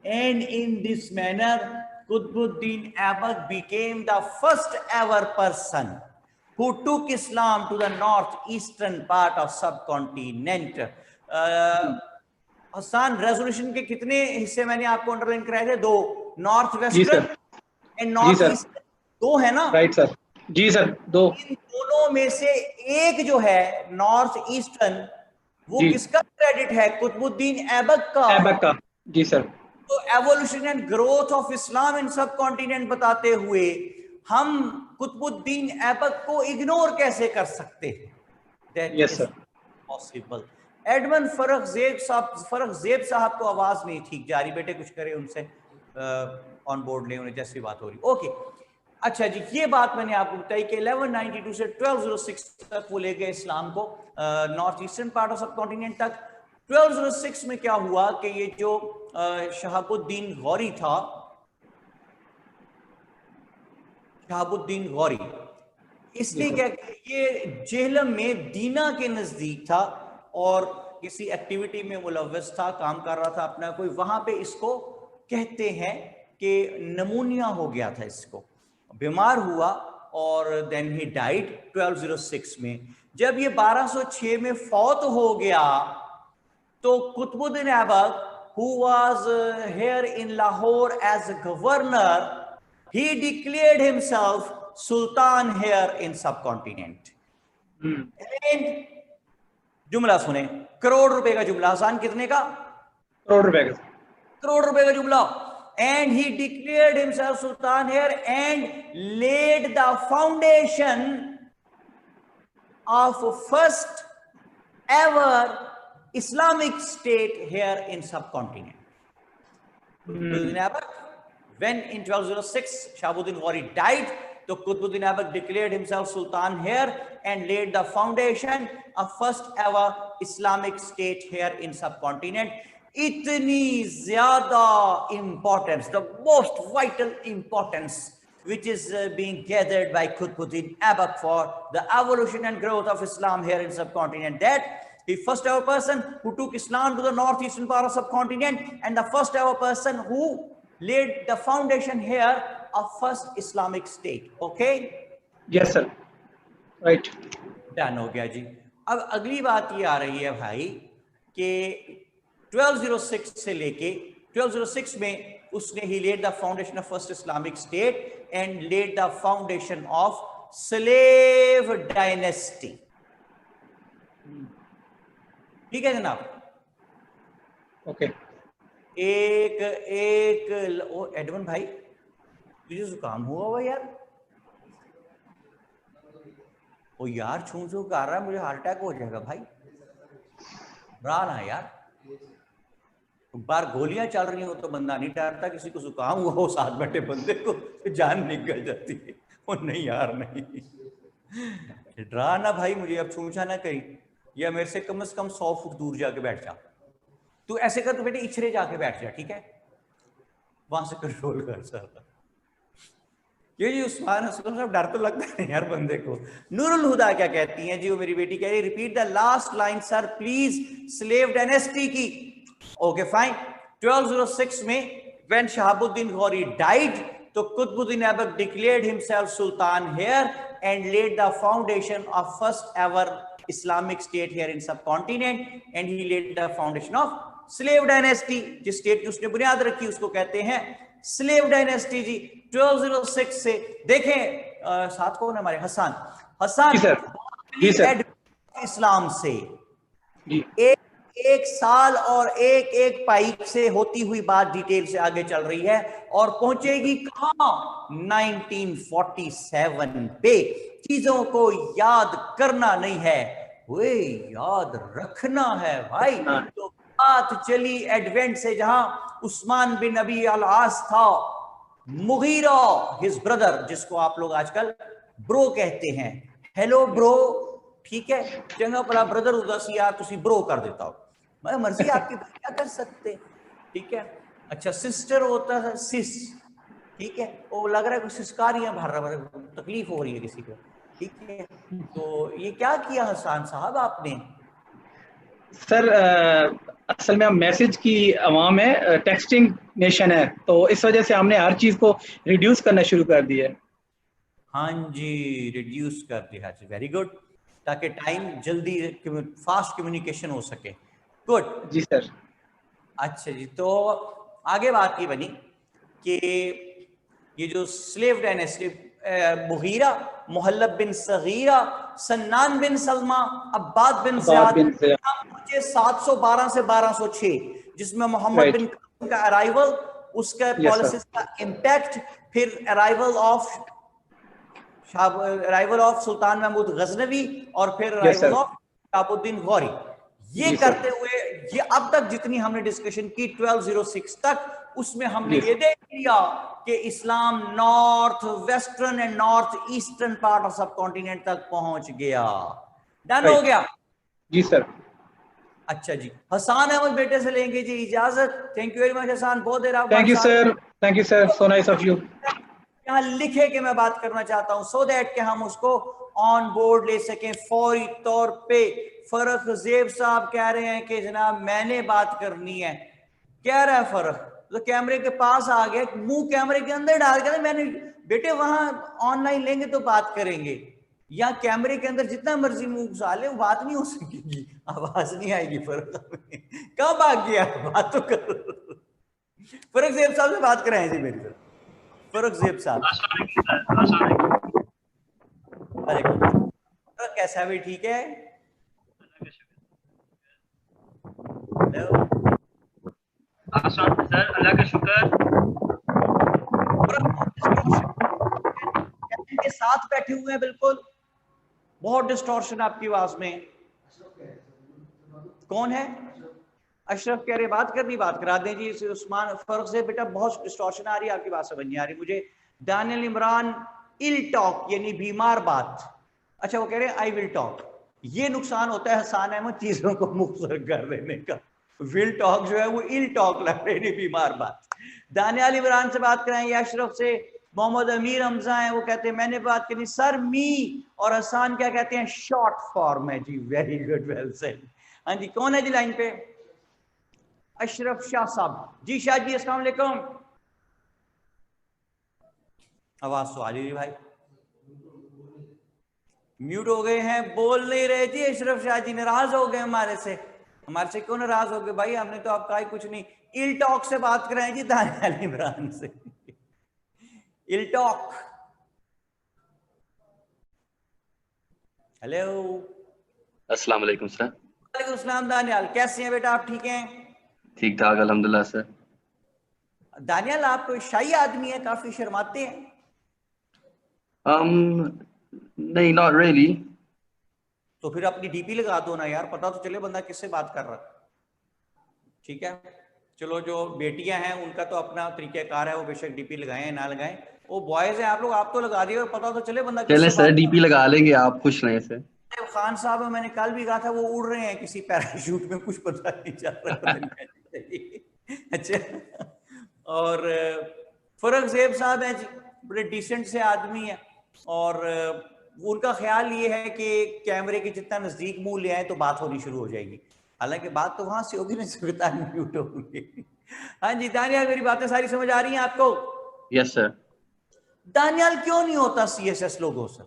and in this manner Qutbuddin Aibak became the first ever person who took Islam to the northeastern part of subcontinent. Hasan, resolution के कितने हिस्से मैंने आपको underline कराए थे? 2, north western and northeast. 2 है ना? Right sir, जी sir, दो। इन दोनों में से एक जो है नॉर्थ ईस्टर्न, वो जी, किसका क्रेडिट है? कुतुबुद्दीन ऐबक का। ऐबक का। जी सर। तो evolution and growth of Islam in subcontinent बताते हुए हम कुतुबुद्दीन ऐबक को इग्नोर कैसे कर सकते हैं? That yes is sir. Possible. Edmund Farrukh Zeb साहब को आवाज नहीं ठीक जा रही, बेटे कुछ करे उनसे ऑन बोर्ड ले, उन्हें जैसी बात हो रही। ओके, अच्छा जी, ये बात मैंने आपको बताई कि 1192 से 1206 तक वो ले गए इस्लाम को north eastern part of subcontinent तक। 1206 में क्या हुआ कि ये जो शहाबुद्दीन गौरी था, शहाबुद्दीन गौरी, इसने क्या किया, ये जेहलम में दीना के नजदीक था और किसी एक्टिविटी में मुलव्वस था, काम कर रहा था अपना कोई, वहां पे इसको कहते हैं कि नमूनिया हो गया था, इसको बीमार हुआ और देन ही डाइड 1206 में। जब ये 1206 में फौत हो गया तो Qutubuddin Aibak, who was here in Lahore as a governor, he declared himself sultan here in subcontinent। And जुमला सुने, करोड़ रुपए का जुमला, आसान कितने का? करोड़ रुपए का। करोड़ रुपए का जुमला। And he declared himself sultan here and laid the foundation of first ever Islamic state here in subcontinent। Qutbuddin Aibak, when in 1206 Shahabuddin Ghori died, so Qutbuddin Aibak declared himself sultan here and laid the foundation of first ever Islamic state here in subcontinent। इतनी ज्यादा importance, the most vital importance which is being gathered by Qutbuddin Aibak for the evolution and growth of Islam here in subcontinent, that the first ever person who took Islam to the northeastern part of subcontinent and the first ever person who laid the foundation here of first Islamic state। Okay? Yes sir, right. Done हो गया जी। अब अगली बात ये आ रही है भाई कि 1206 से लेके 1206 में उसने ही laid the foundation of first Islamic state and laid the foundation of slave dynasty। ठीक है जनाब? ओके। एक एक ओ एडवन भाई, तुझे जुकाम हुआ हुआ यार? ओ यार, छू छू कर रहा है, मुझे हार्ट अटैक हो जाएगा भाई। रहा ना यार, बार गोलियां चल रही हो तो बंदा नहीं डरता, किसी को जुकाम हुआ हो साथ बैठे बंदे को तो जान निकल जाती है। ओ नहीं यार नहीं, डरा ना भाई मुझे, अब छूछा ना कहीं, या मेरे से कम 100 फुट दूर जाके बैठ जा। तू ऐसे कर, तो बेटे इछरे जाके बैठ जा, ठीक है? वहां से कंट्रोल कर सकता। ये जी उस्मान हसन साहब, डर तो लगता है यार बंदे को। नूरुल हुदा क्या कहती हैं जी, वो मेरी बेटी कह रही, repeat the last line sir please, slave dynasty की। Okay fine. 1206 में व्हेन शहाबुद्दीन गौरी डाइड, तो Qutubuddin Aibak declared himself sultan here and laid the foundation of first ever Islamic state here in subcontinent and he laid the foundation of slave dynasty. जिस state की उसने बुनियाद रखी उसको कहते हैं स्लेव डायनेस्टी जी। 1206 से देखें साथ कौन हमारे हसन, जी सर। जी सर। इस्लाम से जी। एक साल और एक पाइप से होती हुई बात डिटेल से आगे चल रही है और पहुंचेगी कहां? 1947 पे। चीजों को याद करना नहीं है, वे याद रखना है भाई। तो बात चली एडवेंट से, जहां उस्मान बिन अबी अल-आस था, मुगीरा हिज ब्रदर, जिसको आप लोग आजकल ब्रो कहते हैं, हेलो ब्रो, ठीक है? चंगा भला ब्रदर उदासी यार, तुसी ब्रो कर देता हो, मैं मर्जी आपकी, क्या कर सकते, ठीक है? अच्छा, सिस्टर होता है सिस, ठीक है? वो लग रहा है कुछ सिस्कारियां भर रहा है, तकलीफ हो रही है किसी को, ठीक है? तो ये क्या किया हसन साहब आपने? सर असल में हम मैसेज की अवाम है, टेक्सटिंग नेशन है, तो इस वजह से हमने हर चीज को रिड्यूस करना शुरू कर दिया है। हाँ जी, रिड्यूस कर दिया, वेरी गुड, ताकि टाइम जल्दी फास्ट कम्युनिकेशन हो सके। गुड जी सर। अच्छा जी, तो आगे बात ये बनी कि ये जो स्लेव डायनेस्टी मुगीरा, मुहल्लब बिन सगीरा, सन्नान बिन सलमा, अब्बाद बिन ज़ियाद, 712 से 1206, जिसमें मोहम्मद बिन कासिम का अराइवल, उसका पॉलिसीज का इम्पैक्ट, फिर अराइवल ऑफ सुल्तान महमूद गजनवी, और फिर अराइवल ऑफ शहाबुद्दीन गौरी। ये करते हुए ये अब तक जितनी हमने डिस्कशन की 1206 तक, उसमें हमने ये देख लिया कि Islam north western and north eastern part of subcontinent तक पहुंच गया। डन हो गया जी सर। अच्छा जी, हसान अहमद बेटे से लेंगे जी इजाजत। Thank you very much Hasan, बहुत देर आप thank you sir, so nice of you. यहाँ लिखे कि मैं बात करना चाहता हूं सो दैट कि हम उसको ऑन बोर्ड ले सकें फौरी तौर पे। फरख ज़ेब साहब कह रहे हैं कि जनाब मैंने बात करनी है। कह रहा है फरख, तो कैमरे के पास आ गया, मुंह कैमरे के अंदर डाल के, मैंने बेटे वहां ऑनलाइन लेंगे तो बात करेंगे, या कैमरे के अंदर जितना मर्जी मुंह घुसा ले वो बात नहीं हो सकेगी, आवाज नहीं आएगी। फरक कब आ गया, बात तो कर। फरक ज़ेब साहब से बात कराएं जी मेरी तरफ। फरक ज़ेब साहब, कैसा है भाई, ठीक है? हेलो सर, अल्लाह का शुक्र। के साथ बैठे हुए हैं, बिल्कुल बहुत डिस्टॉर्शन आपकी आवाज में। कौन है? अशरफ कह रहे बात करनी, बात करा दें जी। उस्मान फर्क से बेटा बहुत डिस्टॉर्शन आ रही है, आपकी बात समझ नहीं आ रही मुझे। दानियल इमरान इल टॉक यानी बीमार बात। अच्छा वो कह रहे हैं आई विल टॉक। ये नुकसान होता है हसान अहमद चीजों को मुख्तसर कर देने का। विल टॉक जो है वो इल टॉक लग रही है, बीमार बात। दानियल इमरान से बात कराएंगे, अशरफ से। मोहम्मद अमीर हमजा है, वो कहते हैं मैंने बात करनी सर मी। और हसान क्या कहते हैं, शॉर्ट फॉर्म है जी। Very good, well said. हाँ जी, कौन है जी लाइन पे? अशरफ शाह साहब जी। शाह जी अस्सलाम वालेकुम। आवाज तो आ रही भाई, म्यूट हो गए हैं, बोल नहीं रहे जी। अशरफ शाह जी नाराज हो गए हमारे से। हमारे से क्यों नाराज हो गए भाई, हमने तो आपका ही कुछ नहीं। इल टॉक से बात कराएं जी दानियल इमरान से। इल टॉक। हेलो, अस्सलाम वालेकुम सर। वालेकुम अस्सलाम। दानियल कैसे हैं बेटा, आप ठीक हैं? ठीक ठाक अल्हम्दुलिल्लाह सर। दानियल आप शाही आदमी हैं, काफी शर्माते हैं। नहीं, नॉट रियली। तो फिर अपनी डीपी लगा दो ना यार, पता तो चले बंदा किससे बात कर रहा है। ठीक है, चलो जो बेटियां हैं उनका तो अपना तरीकाकार है, वो बेशक डीपी लगाएं ना लगाएं। वो बॉयज हैं आप लोग, आप तो लगा दिए और पता तो चले बंदा चले किससे सर, बात। डीपी लगा लेंगे, आप खुश रहें सर। खान साहब मैंने कल भी कहा था वो उड़ रहे हैं किसी पैराशूट में, कुछ पता नहीं चल रहा। अच्छा, और फरक ज़ेब साहब हैं जी, बड़े डिसेंट से आदमी हैं। और उनका ख्याल ये है कि कैमरे के जितना नजदीक मुंह ले आए तो बात होनी शुरू हो जाएगी। हालांकि बात तो वहां से होगी ना, सुविधा म्यूट होगी। हाँ जी दानियाल, मेरी बातें सारी समझ आ रही हैं आपको? Yes sir. दानियाल क्यों नहीं होता CSS लोगों से?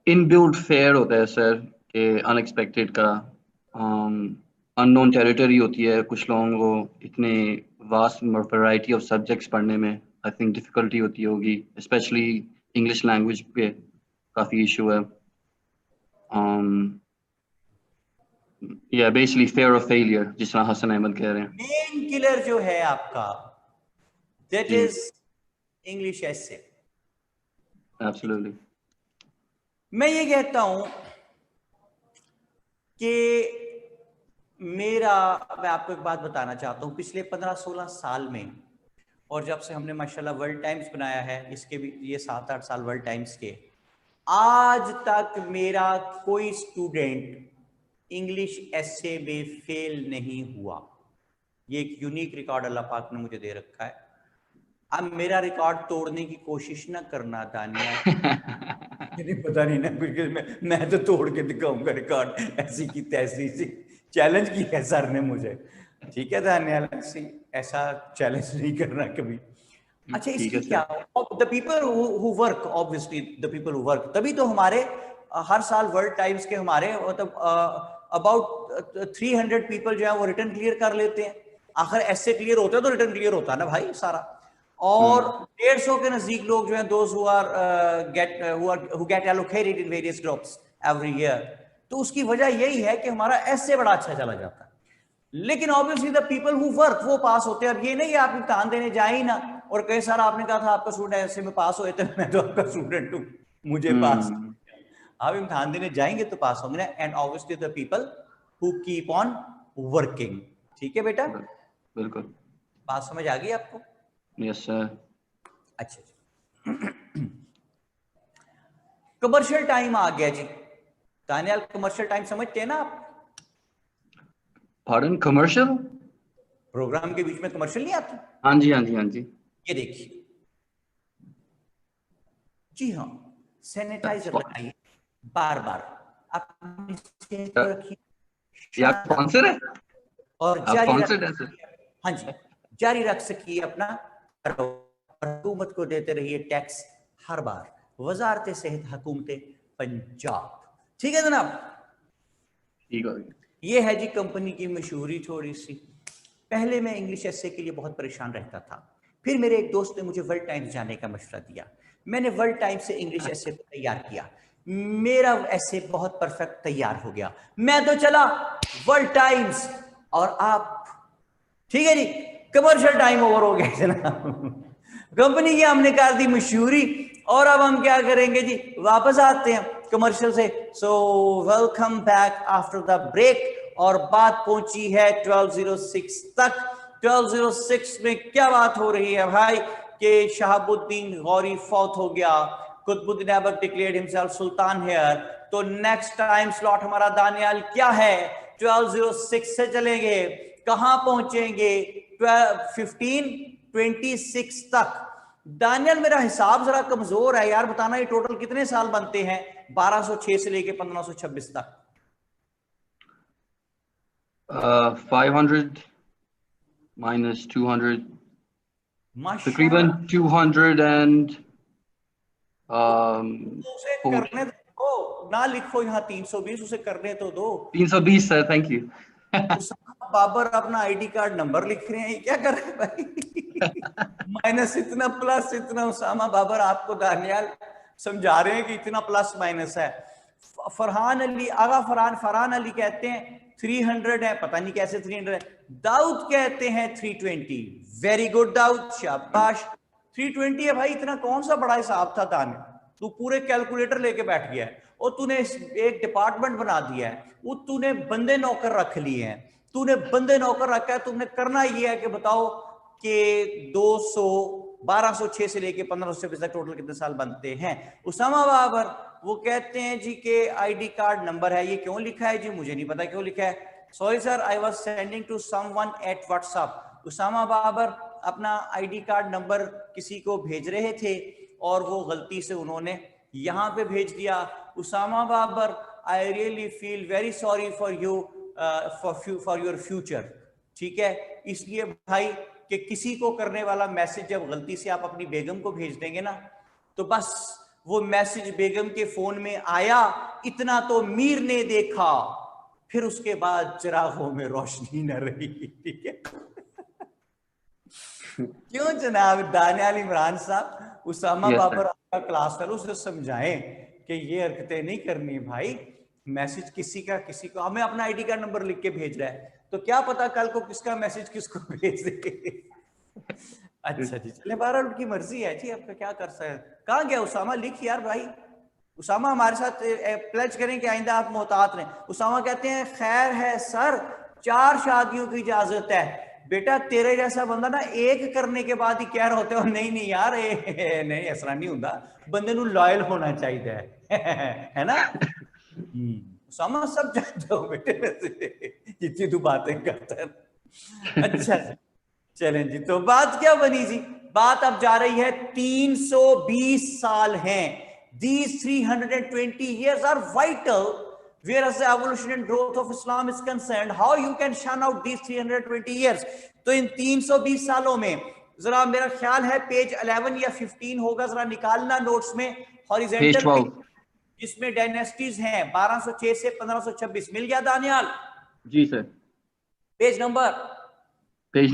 इनबिल्ट फेयर होता है सर, कि अनएक्सपेक्टेड का अननोन टेरिटरी होती है। कुछ लोगों को इतने वास्ट वैरायटी ऑफ सब्जेक्ट्स पढ़ने में आई थिंक डिफिकल्टी होती होगी, स्पेशली इंग्लिश लैंग्वेज पे काफ़ी इशू है। बेसिकली फेयर ऑफ फेलियर, जिस तरह हसन अहमद कह रहे हैं। मेन किलर जो है आपका, that is English essay. Absolutely. मैं ये कहता हूं कि मैं आपको एक बात बताना चाहता हूं। पिछले 15-16 साल में, और जब से हमने माशाल्लाह वर्ल्ड टाइम्स बनाया है, इसके भी ये 7-8 साल वर्ल्ड टाइम्स के, आज तक मेरा कोई स्टूडेंट इंग्लिश एसे में फेल नहीं हुआ। ये एक यूनिक रिकॉर्ड अल्लाह पाक ने मुझे दे रखा है। अब मेरा रिकॉर्ड तोड़ने की कोशिश ना करना दानिया। पता नहीं ना, बिल्कुल मैं तो तोड़ के दिखाऊंगा रिकॉर्ड, ऐसी की तैसी सी। चैलेंज की है सर ने मुझे। ठीक है दानियाल, ऐसा चैलेंज नहीं करना कभी। अच्छा, इसकी क्या, the people who work, obviously the people who work, तभी तो हमारे हर साल वर्ल्ड टाइम्स के हमारे मतलब अबाउट 300 पीपल जो है वो रिटर्न क्लियर कर लेते हैं। आखिर ऐसे क्लियर होता है तो रिटर्न क्लियर होता है ना भाई सारा। और 150 के नजदीक लोग जो हैं those who get allocated in various groups every year. तो उसकी वजह यही है कि हमारा ऐसे बड़ा अच्छा चला जाता है, लेकिन obviously the people who work वो पास होते हैं। अब ये नहीं आप इम्तिहान देने जाए ही ना और कई सारा आपने कहा था आपका स्टूडेंट ऐसे में पास हुए थे, मैं तो आपका स्टूडेंट हूं, मुझे पास। आप इम्तिहान देने जाएंगे तो पास होंगे ना। And obviously the people who keep on working. ठीक है बेटा, बिल्कुल। बात समझ आ गई आपको? Yes sir. अच्छा कमर्शियल टाइम आ गया जी। दानियाल कमर्शियल टाइम समझते हैं ना आप? Pardon, commercial? प्रोग्राम के बीच में कमर्शियल नहीं आती? हाँ जी हाँ जी हाँ जी। ये देखिए जी हाँ, सैनिटाइजर लगाइए बार बार, अपनी सेहत को रखिए स्पॉन्सर है और आप जारी स्पॉन्सर्ड है रख, सर? हाँ जी जारी रख सकिए अपना। हुकूमत को देते रहिए टैक्स हर बार। वजारत सेहत हुकूमत पंजाब। ठीक है जनाब, ठीक हो गया। ये है जी कंपनी की मशहूरी थोड़ी सी। पहले मैं इंग्लिश एसे के लिए बहुत परेशान रहता था, फिर मेरे एक दोस्त ने मुझे वर्ल्ड टाइम्स जाने का मशवरा दिया। मैंने वर्ल्ड टाइम्स से इंग्लिश एसे को तैयार किया, मेरा एसे बहुत परफेक्ट तैयार हो गया। मैं तो चला वर्ल्ड टाइम्स और आप, ठीक है जी, कमर्शियल टाइम ओवर हो गया जनाब। कंपनी की हमने कर दी मशहूरी और अब हम क्या करेंगे जी, वापस आते हैं कमर्शियल से। So welcome back after the break और बात पहुंची है 1206 तक। 1206 में क्या बात हो रही है भाई कि शहाबुद्दीन गौरी फौत हो गया, Qutbuddin Aibak declared himself sultan here. तो नेक्स्ट टाइम स्लॉट हमारा दानियाल क्या है? 1206 से चलेंगे, कहां पहुंचेंगे? 1526 तक। दानियल मेरा हिसाब जरा कमजोर है यार, बताना ये टोटल कितने साल बनते हैं 1206 से लेके 1526 तक? 500 minus 200 तकरीबन माशाल्लाह 200 and उसे करने दो ना, लिखो यहाँ 320, उसे करने तो दो। 320 sir, thank you. Usama Babar अपना आईडी कार्ड नंबर लिख रहे हैं, क्या कर रहे हैं भाई? माइनस इतना प्लस इतना, उसामा बाबर आपको दानियाल समझा रहे हैं कि इतना प्लस माइनस है। फरहान अली, आगा फरहान अली कहते हैं 300 है, पता नहीं कैसे 300 है। दाऊद कहते हैं 320। वेरी गुड दाऊद, शाबाश। 320 है भाई, इतना कौन सा बड़ा हिसाब था दानियाल? तू पूरे कैलकुलेटर लेके बैठ गया है और तूने एक डिपार्टमेंट बना दिया है, वो तूने बंदे नौकर रख लिए हैं, तूने बंदे नौकर रखा है। तुमने करना ये है कि बताओ कि 200 1206 से लेके 1526 तक टोटल कितने साल बनते हैं? उसामा बाबर वो कहते हैं जी के आईडी कार्ड नंबर है। ये क्यों लिखा है जी? मुझे नहीं पता क्यों लिखा है। Sorry sir, I was sending to someone at WhatsApp. Usama Babar अपना आईडी कार्ड नंबर किसी को भेज रहे थे और वो गलती से उन्होंने यहां पे भेज दिया। Usama Babar, I really feel very sorry for you for your future. ठीक है, इसलिए भाई कि किसी को करने वाला मैसेज जब गलती से आप अपनी बेगम को भेज देंगे ना, तो बस वो मैसेज बेगम के फोन में आया, इतना तो मीर ने देखा, फिर उसके बाद चिरागों में रोशनी न रही। ठीक है क्यों जनाब दानियाल इमरान साहब, उसामा बाबर आपका क्लास फेलो, उसे समझाएं कि ये हरकतें नहीं करनी भाई। मैसेज किसी को हमें अपना आईडी कार्ड नंबर लिख के भेज रहा है, तो क्या पता कल को किसका मैसेज किसको भेज दे। अच्छा जी, चले बहरहाल उनकी मर्जी है जी, आपका क्या कर सकते हैं। कहाँ गया उसामा? लिख यार भाई। उसामा हमारे साथ प्लेज करें कि आइंदा आप मोहतात रहें। उसामा कहते हैं खैर है सर, 4 शादियों की इजाजत है। बेटा तेरे जैसा बंदा ना एक करने के बाद ही कह रहे होते हो नहीं नहीं यार नहीं ऐसा नहीं होता, बंदे नू लॉयल होना चाहिए है ना। उसामा सब जानते हो बेटे जितनी तू बातें करता है। अच्छा चलें जी, तो बात क्या बनी जी? बात अब जा रही है 320 साल हैं। These 320 years are vital whereas the evolution and growth of Islam is concerned. How you can shun out these 320 years? तो इन 320 सालों में जरा मेरा ख्याल है पेज 11 या 15 होगा, जरा निकालना नोट्स में, हॉरिजॉन्टल जिसमें डायनेस्टीज हैं 1206 से 1526। मिल गया दानियाल? जी सर। Page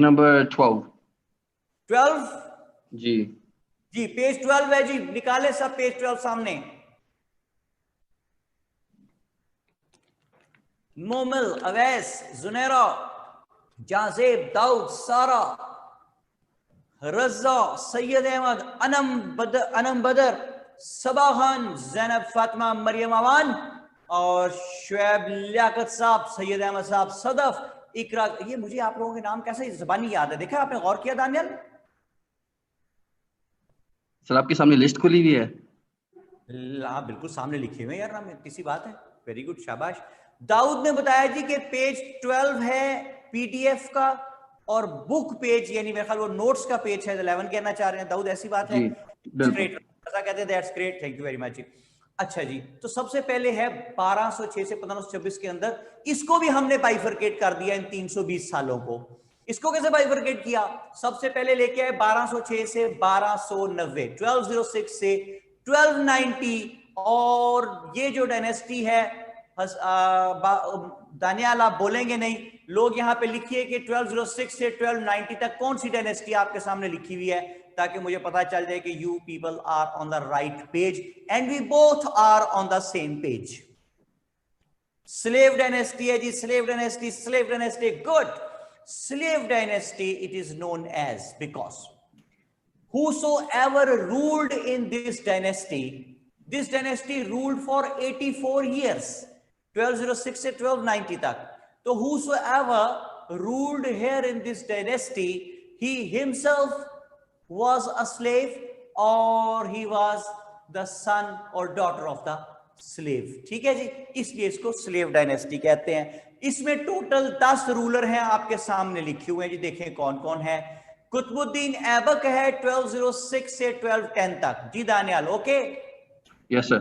number 12। 12 जी जी पेज 12 है जी, निकाले सब पेज 12 सामने। मोमिल, अवैस, जुनैरा, जाजेब, दाऊद, सारा, रज़ा, सैयद अहमद, अनम बदर, सबा खान, जैनब फातिमा, मरियम अवान और शुएब लियाकत साहब, सैयद अहमद साहब, सदफ, इकरा। ये मुझे आप लोगों के नाम कैसे ज़बानी याद है, देखा आपने गौर किया दानियल? सर आपके सामने लिस्ट खुली हुई है। हाँ बिल्कुल सामने लिखे हुए यार, नाम किसी बात है। वेरी गुड, शाबाश। दाऊद ने बताया जी कि पेज 12 है पीडीएफ का, और बुक पेज यानी मेरे ख्याल वो नोट्स का पेज है 11 कहना चाह रहे हैं दाऊद, ऐसी बात है? बिल्कुल। कहते हैं that's great, thank you very much. अच्छा जी, तो सबसे पहले है 1206 से 1526 के अंदर, इसको भी हमने बाइफरकेट कर दिया इन 320 सालों को। इसको कैसे बाइफरकेट किया? सबसे पहले लेके आए 1206 से 1290, 1206 से 1290, और ये जो डायनेस्टी है दानियाल आप बोलेंगे नहीं, लोग यहां पे लिखिए कि 1206 से 1290 तक कौन सी डायनेस्टी आपके सामने लिखी हुई है, ताकि मुझे पता चल जाए कि you people are on the right page and we both are on the same page. Slave dynasty है जी, slave dynasty, slave dynasty, good. Slave dynasty it is known as because whosoever ruled in this dynasty ruled for 84 years, 1206 से 1290 तक। तो whosoever ruled here in this dynasty, he himself was a slave or he was the son or daughter of the slave। ठीक है जी, इसलिए इसको slave dynasty कहते हैं। इसमें टोटल 10 रूलर हैं, आपके सामने लिखे हुए हैं जी, देखें कौन कौन है। कुतुबुद्दीन ऐबक है 1206 से 1210 तक जी दानियाल, ओके? Yes sir.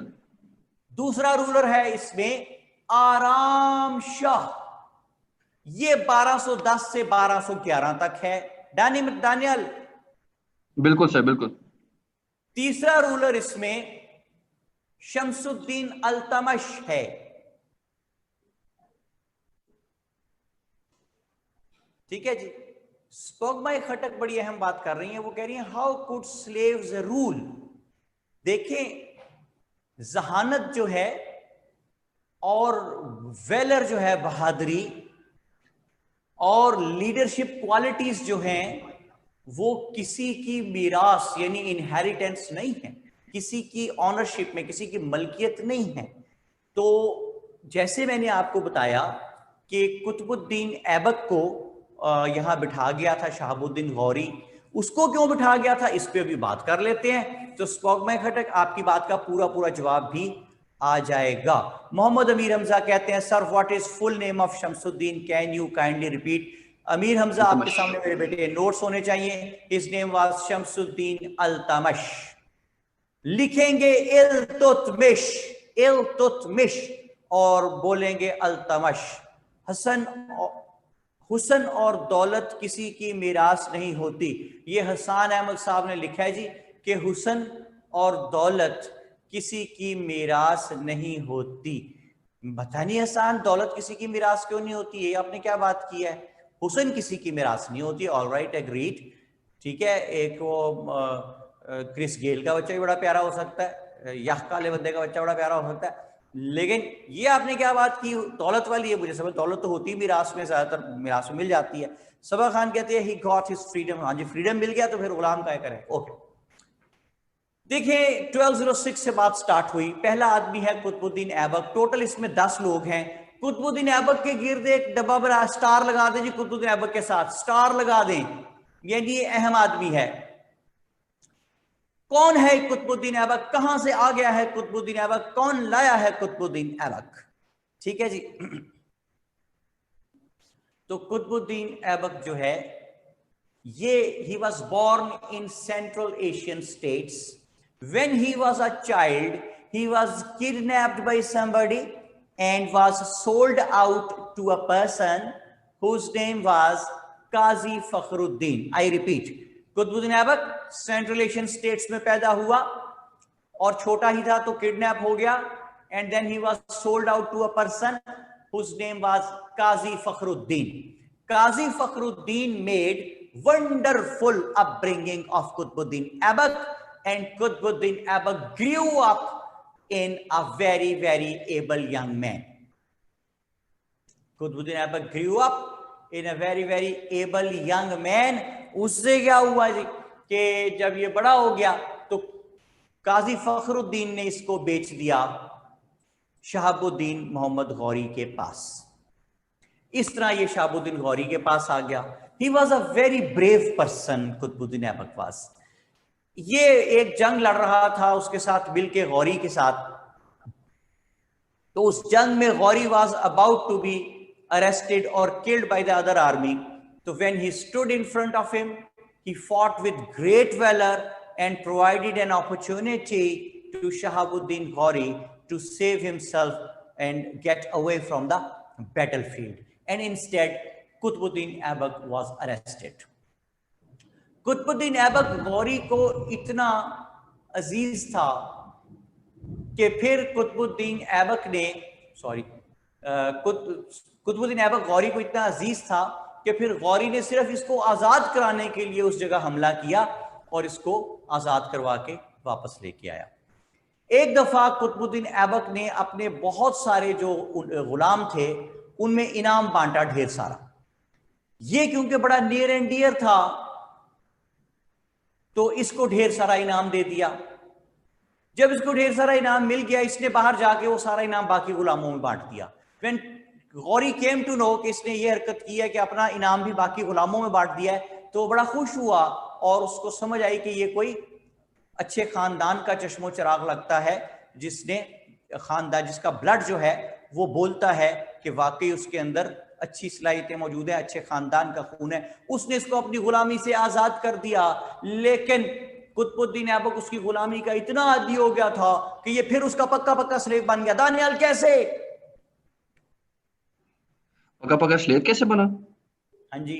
दूसरा रूलर है इसमें आराम शाह, ये 1210 से 1211 तक है। दानियाल? बिल्कुल सर, बिल्कुल। तीसरा रूलर इसमें शमसुद्दीन अल्तमश है, ठीक है जी। स्पोगमाई खटक बड़ी अहम बात कर रही है, वो कह रही है हाउ कुड स्लेव्स रूल। देखें जहानत जो है और वेलर जो है, बहादुरी और लीडरशिप क्वालिटीज जो हैं, वो किसी की मीरास यानी इनहेरिटेंस नहीं है, किसी की ऑनरशिप में, किसी की मलकियत नहीं है। तो जैसे मैंने आपको बताया कि कुतुबुद्दीन ऐबक को यहां बिठा गया था शहाबुद्दीन गौरी, उसको क्यों बिठा गया था इस पे भी बात कर लेते हैं, तो स्पोगमाई खटक आपकी बात का पूरा पूरा जवाब भी आ जाएगा। मोहम्मद अमीर हमजा कहते हैं sir what is full name of Shamsuddin, can you kindly repeat? Amir Hamza आपके सामने मेरे बेटे नोट्स होने चाहिए। His name was Shamsuddin Altamash. लिखेंगे इल्तुतमिश, इल्तुतमिश और बोलेंगे अल्तमश। हुसन और दौलत किसी की मीरास नहीं होती। ये हसन अहमद साहब ने लिखा है जी कि हुसन और दौलत किसी की मीरास नहीं होती। पता नहीं हसन, दौलत किसी की मीरास क्यों नहीं होती है, आपने क्या बात की है? हुसन किसी की मीरास नहीं होती, ऑल राइट, एग्रीड, ठीक है। एक वो क्रिस गेल का बच्चा भी बड़ा प्यारा हो सकता है, याह काले बंदे का बच्चा बड़ा प्यारा हो सकता है, लेकिन ये आपने क्या बात की दौलत वाली है, मुझे समझ दौलत तो होती है मीरास में, ज्यादातर मीरास में मिल जाती है। सबा खान कहते हैं ही गॉट हिज फ्रीडम, हाँ जी फ्रीडम मिल गया तो फिर गुलाम क्या करें, ओके। देखिए 1206 से बात स्टार्ट हुई, पहला आदमी है कुतुबुद्दीन ऐबक, टोटल इसमें 10 लोग हैं। कुतुबुद्दीन ऐबक के गिर्द एक डब्बा बना स्टार लगा दें जी, कुतुबुद्दीन ऐबक के साथ स्टार लगा दें, यानी ये अहम आदमी है। कौन है कुतुबुद्दीन ऐबक, कहां से आ गया है कुतुबुद्दीन ऐबक, कौन लाया है कुतुबुद्दीन ऐबक, ठीक है जी। तो कुतुबुद्दीन ऐबक जो है ये he was born in central Asian states. When he was a child he was kidnapped by somebody and was sold out to a person whose name was Qazi Fakhruddin. I repeat, Qutbuddin Aibak central Asian states में पैदा हुआ और छोटा ही था तो kidnap हो गया, and then he was sold out to a person whose name was Qazi Fakhruddin. Qazi Fakhruddin made wonderful upbringing of Qutbuddin Aibak, and Qutbuddin Aibak grew up in a very, very able young man. Qutbuddin Aibak grew up in a very, very able young man. उससे क्या हुआ जी कि जब ये बड़ा हो गया तो काजी फखरुद्दीन ने इसको बेच दिया शहाबुद्दीन मोहम्मद गौरी के पास। इस तरह ये शहाबुद्दीन गौरी के पास आ गया। He was a very brave person, Qutubuddin Aibak was। ये एक जंग लड़ रहा था उसके साथ मिलके गौरी के साथ, तो उस जंग में Gauri was about to be arrested or killed by the other army. So when he stood in front of him, he fought with great valor and provided an opportunity to Shahabuddin Ghori to save himself and get away from the battlefield. And instead, Qutbuddin Aibak was arrested. Qutbuddin Aibak Ghori को इतना अजीज था कि फिर कुतुबुद्दीन ऐबक ने कुतुबुद्दीन ऐबक गौरी को इतना अजीज था कि फिर गौरी ने सिर्फ इसको आज़ाद कराने के लिए उस जगह हमला किया और इसको आज़ाद करवा के वापस लेके आया। एक दफ़ा कुतुबुद्दीन ऐबक ने अपने बहुत सारे जो गुलाम थे उनमें इनाम बांटा ढेर सारा। ये क्योंकि बड़ा नियर एंड डियर था तो इसको ढेर सारा इनाम दे दिया। जब इसको ढेर सारा इनाम मिल गया, इसने बाहर जाके वो सारा इनाम बाकी गुलामों में बांट दिया। When Ghori came to know कि इसने ये हरकत की है कि अपना इनाम भी बाकी गुलामों में बांट दिया है, तो बड़ा खुश हुआ और उसको समझ आई कि ये कोई अच्छे खानदान का चश्मो चिराग लगता है, जिसने खानदान जिसका ब्लड जो है वो बोलता है कि वाकई उसके अंदर अच्छी सलाहियतें मौजूद है, अच्छे खानदान का खून है। उसने इसको अपनी गुलामी से आजाद कर दिया। लेकिन कुतुबुद्दीन ऐबक उसकी गुलामी का इतना आदी हो गया था कि ये फिर उसका पक्का पक्का स्लेव बन गया। दानियाल कैसे पक्का पक्का स्लेव कैसे बना? हाँ जी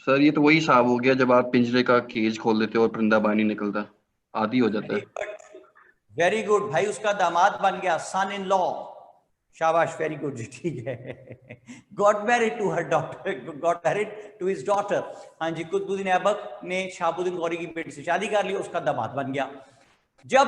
सर, ये तो वही हिसाब हो गया जब आप पिंजरे का केज खोल देते हो और परिंदा बाहर नहीं निकलता, आदी हो जाता है। वेरी गुड भाई, उसका दामाद बन गया, सन इन लॉ। शाबाश, वेरी गुड जी, ठीक है। Got married to her daughter, got married to his daughter. हाँ जी, कुतुबुद्दीन ऐबक ने शहाबुद्दीन गौरी की बेटी से शादी कर ली, उसका दामाद बन गया। जब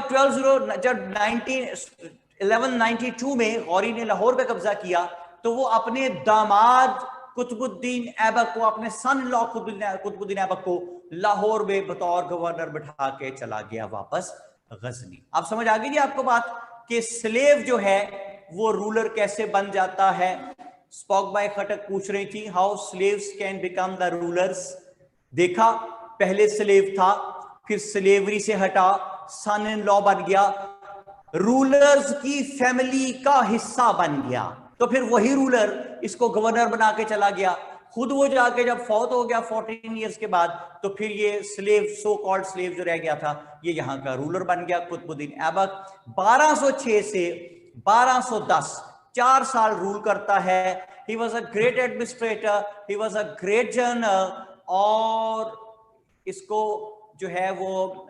1192 में गौरी ने लाहौर पे कब्जा किया तो वो अपने दामाद कुतुबुद्दीन ऐबक को, अपने सन लॉ कुतुबुद्दीन ऐबक को लाहौर में बतौर गवर्नर बिठा के चला गया वापस गजनी। आप समझ आ गई जी आपको बात कि स्लेव जो है वो रूलर कैसे बन जाता है। स्पॉक बाय खटक पूछ रही थी, how slaves can become the rulers. देखा, पहले स्लेव था, फिर स्लेवरी से हटा, सन इन लॉ बन गया, रूलर्स की फैमिली का हिस्सा बन गया, तो फिर वही रूलर इसको गवर्नर बना के चला गया। खुद वो जाके जब फौत हो गया 14 इयर्स के बाद, तो फिर ये स्लेव, सो कॉल्ड स्लेव जो रह गया था, ये यहाँ का रूलर बन गया कुतुबुद्दीन ऐबक। 1206 से 1210 4 साल रूल करता है। ही was a great administrator, he was a great general, और इसको जो है वो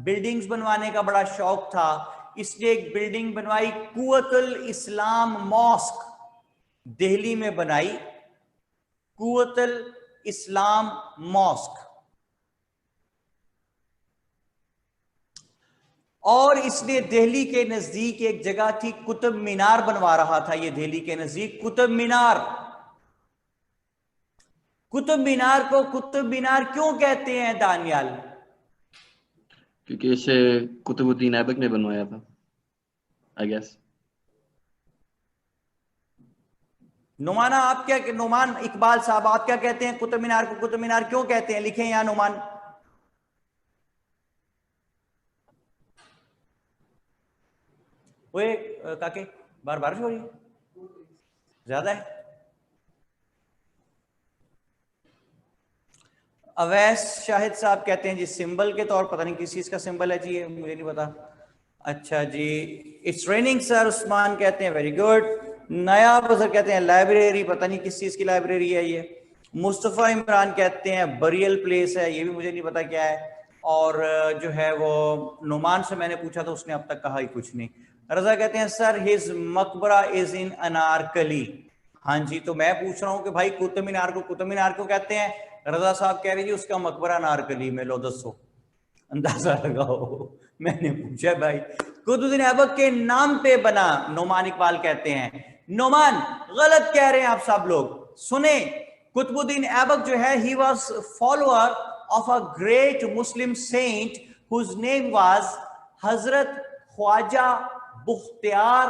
बिल्डिंग्स बनवाने का बड़ा शौक था। इसने एक बिल्डिंग बनवाई, कुव्वतुल इस्लाम मॉस्क दिल्ली में बनाई, कुव्वतुल इस्लाम मॉस्क। और इसने दिल्ली के नजदीक एक जगह थी, कुतुब मीनार बनवा रहा था ये दिल्ली के नजदीक, कुतुब मीनार। कुतुब मीनार को कुतुब मीनार क्यों कहते हैं दानियाल? क्योंकि इसे कुतुबुद्दीन ऐबक ने बनवाया था, आई गेस। नुमाना, आप क्या, नुमान इकबाल साहब, आप क्या कहते हैं? कुतुब मीनार को कुतुब मीनार क्यों कहते हैं? लिखें यहाँ नुमान। ओए काके, बार बारिश हो रही है, ज्यादा है। अवैस शाहिद साहब कहते हैं जी सिंबल के तौर, पता नहीं किस चीज का सिंबल है जी, ये मुझे नहीं पता। अच्छा जी, इट्स रेनिंग सर, उस्मान कहते हैं वेरी गुड। नया बजर कहते हैं लाइब्रेरी, पता नहीं किस चीज की लाइब्रेरी है ये। मुस्तफ़ा इमरान कहते हैं बरियल प्लेस है, ये भी मुझे नहीं पता क्या है। और जो है वो नुमान से मैंने पूछा था, उसने अब तक कहा ही कुछ नहीं। रजा कहते हैं सर हिज मकबरा इज इन अनारकली। हाँ जी, तो मैं पूछ रहा हूँ कि भाई कुतुब मीनार को कहते हैं? रजा साहब कह रहे जी उसका मकबरा नारकली में, लो 200 अंदाजा लगाओ। मैंने पूछा भाई कुतुबुद्दीन ऐबक के नाम पे बना, नोमान इकबाल कहते हैं। नोमान गलत कह रहे हैं आप सब लोग, सुने। कुतुबुद्दीन ऐबक जो है, he was follower of a great Muslim saint whose name was Hazrat Khwaja बुख्तियार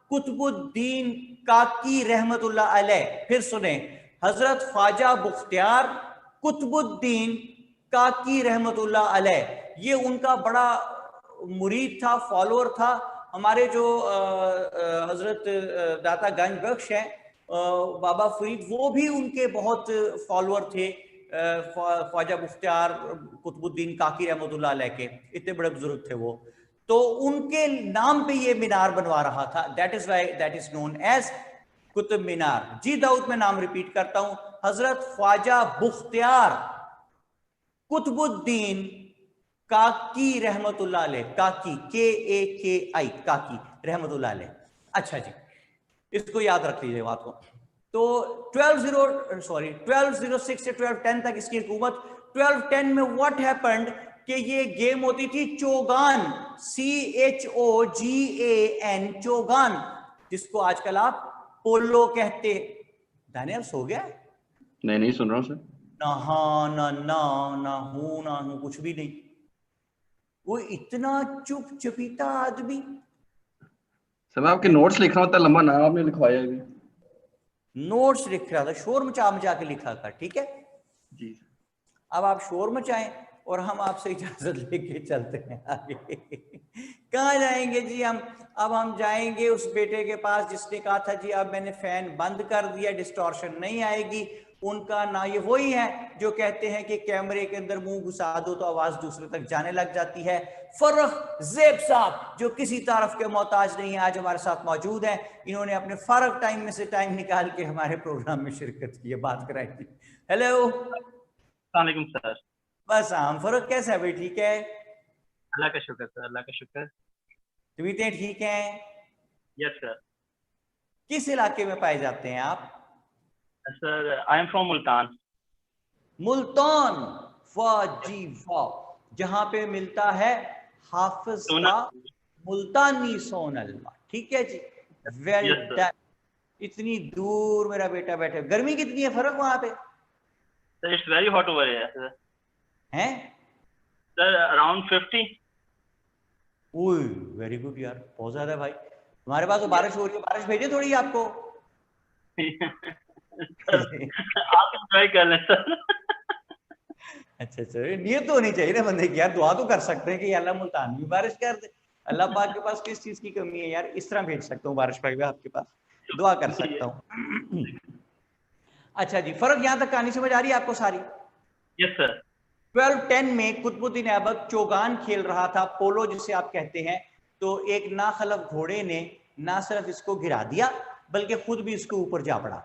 Qutubuddin काकी रहमतुल्लाह अलैह। फिर सुने, हजरत ख्वाजा बुख्तियार कुतुबुद्दीन काकी रहमतुल्लाह अलैह, ये उनका बड़ा मुरीद था, फॉलोअर था। हमारे जो हजरत दाता गंज बख्श हैं, बाबा फरीद, वो भी उनके बहुत फॉलोअर थे, ख्वाजा मुख्तियार कुतुबुद्दीन काकी रहमतुल्लाह अलैह के, इतने बड़े बुजुर्ग थे वो। तो उनके नाम पे ये मीनार बनवा रहा था, that is why that is known as Qutub Minar. जी दाऊद, मैं नाम रिपीट करता हूं, हजरत ख्वाजा मुख्तियार कुतुबुद्दीन काकी रहमतुल्लाह अलैह, काकी KAKI, काकी रहमतुल्लाह अलैह। अच्छा जी, इसको याद रख लीजिए बात को। तो 1206 से 1210 तक इसकी हुकूमत। 1210 में व्हाट हैपेंड कि ये गेम होती थी चोगान, CHOGAN, चोगान, जिसको आजकल आप पोलो कहते। दानियल सो गया? नहीं सुन रहा हूँ सर। ना हाँ ना ना ना हूं ना हूं, कुछ भी नहीं। वो इतना चुप चपीता आदमी। सर मैं आपके नोट्स लिख रहा हूँ, लंबा नाम आपने लिखवाया अभी। नोट्स लिख रहा था, शोर मचा मचा के लिखा था, ठीक है जी। अब आप शोर मचाएं और हम आपसे इजाजत लेके चलते हैं आगे। कहाँ जाएंगे जी हम? अब हम जाएंगे उस बेटे के पास जिसने कहा था जी अब मैंने फैन बंद कर दिया, डिस्टॉर्शन नहीं आएगी। उनका ना ये वही है जो कहते हैं कि कैमरे के अंदर मुंह घुसा दो तो आवाज दूसरे तक जाने लग जाती है। फर्रुख ज़ेब साहब जो किसी तारफ के मोहताज नहीं है, आज हमारे साथ मौजूद हैं। इन्होंने अपने फर्क टाइम में से टाइम निकाल के हमारे प्रोग्राम में शिरकत की है, बात कराई थी। हेलो अस्सलाम सर। बस आम फर्क कैसा है भाई? ठीक है, अल्लाह का शुक्र सर, अल्लाह का शुक्र। तबीयतें ठीक हैं? Yes sir. किस इलाके में पाए जाते हैं आप? Sir I am from Multan. Multan, वाह जी वाह, जहां पे मिलता है हाफिज का मुल्तानी सोनलवा, ठीक है जी, वेल डन। इतनी दूर मेरा बेटा बैठे, गर्मी कितनी है फर्क वहां पे? Sir it's very hot over here sir. हैं sir around 50। Oh very good यार, बहुत ज्यादा है भाई। हमारे पास तो बारिश हो रही है, बारिश भेजे थोड़ी आपको। आप एंजॉय कर लें सर। अच्छा अच्छा, नियत तो होनी चाहिए ना बंदे की यार, दुआ तो कर सकते हैं कि अल्लाह मुल्तान में बारिश कर दे। अल्लाह पाक के पास किस चीज की कमी है यार, इस तरह भेज सकता हूँ बारिश पाक आपके पास, दुआ कर सकता हूँ। अच्छा जी, फर्क यहाँ तक कहानी समझ आ रही है आपको सारी? Yes sir. 1210 में कुतुबुद्दीन ऐबक चोगान खेल रहा था, पोलो जिसे आप कहते हैं। तो एक नाखलफ घोड़े ने ना सिर्फ इसको गिरा दिया बल्कि खुद भी इसके ऊपर जा पड़ा,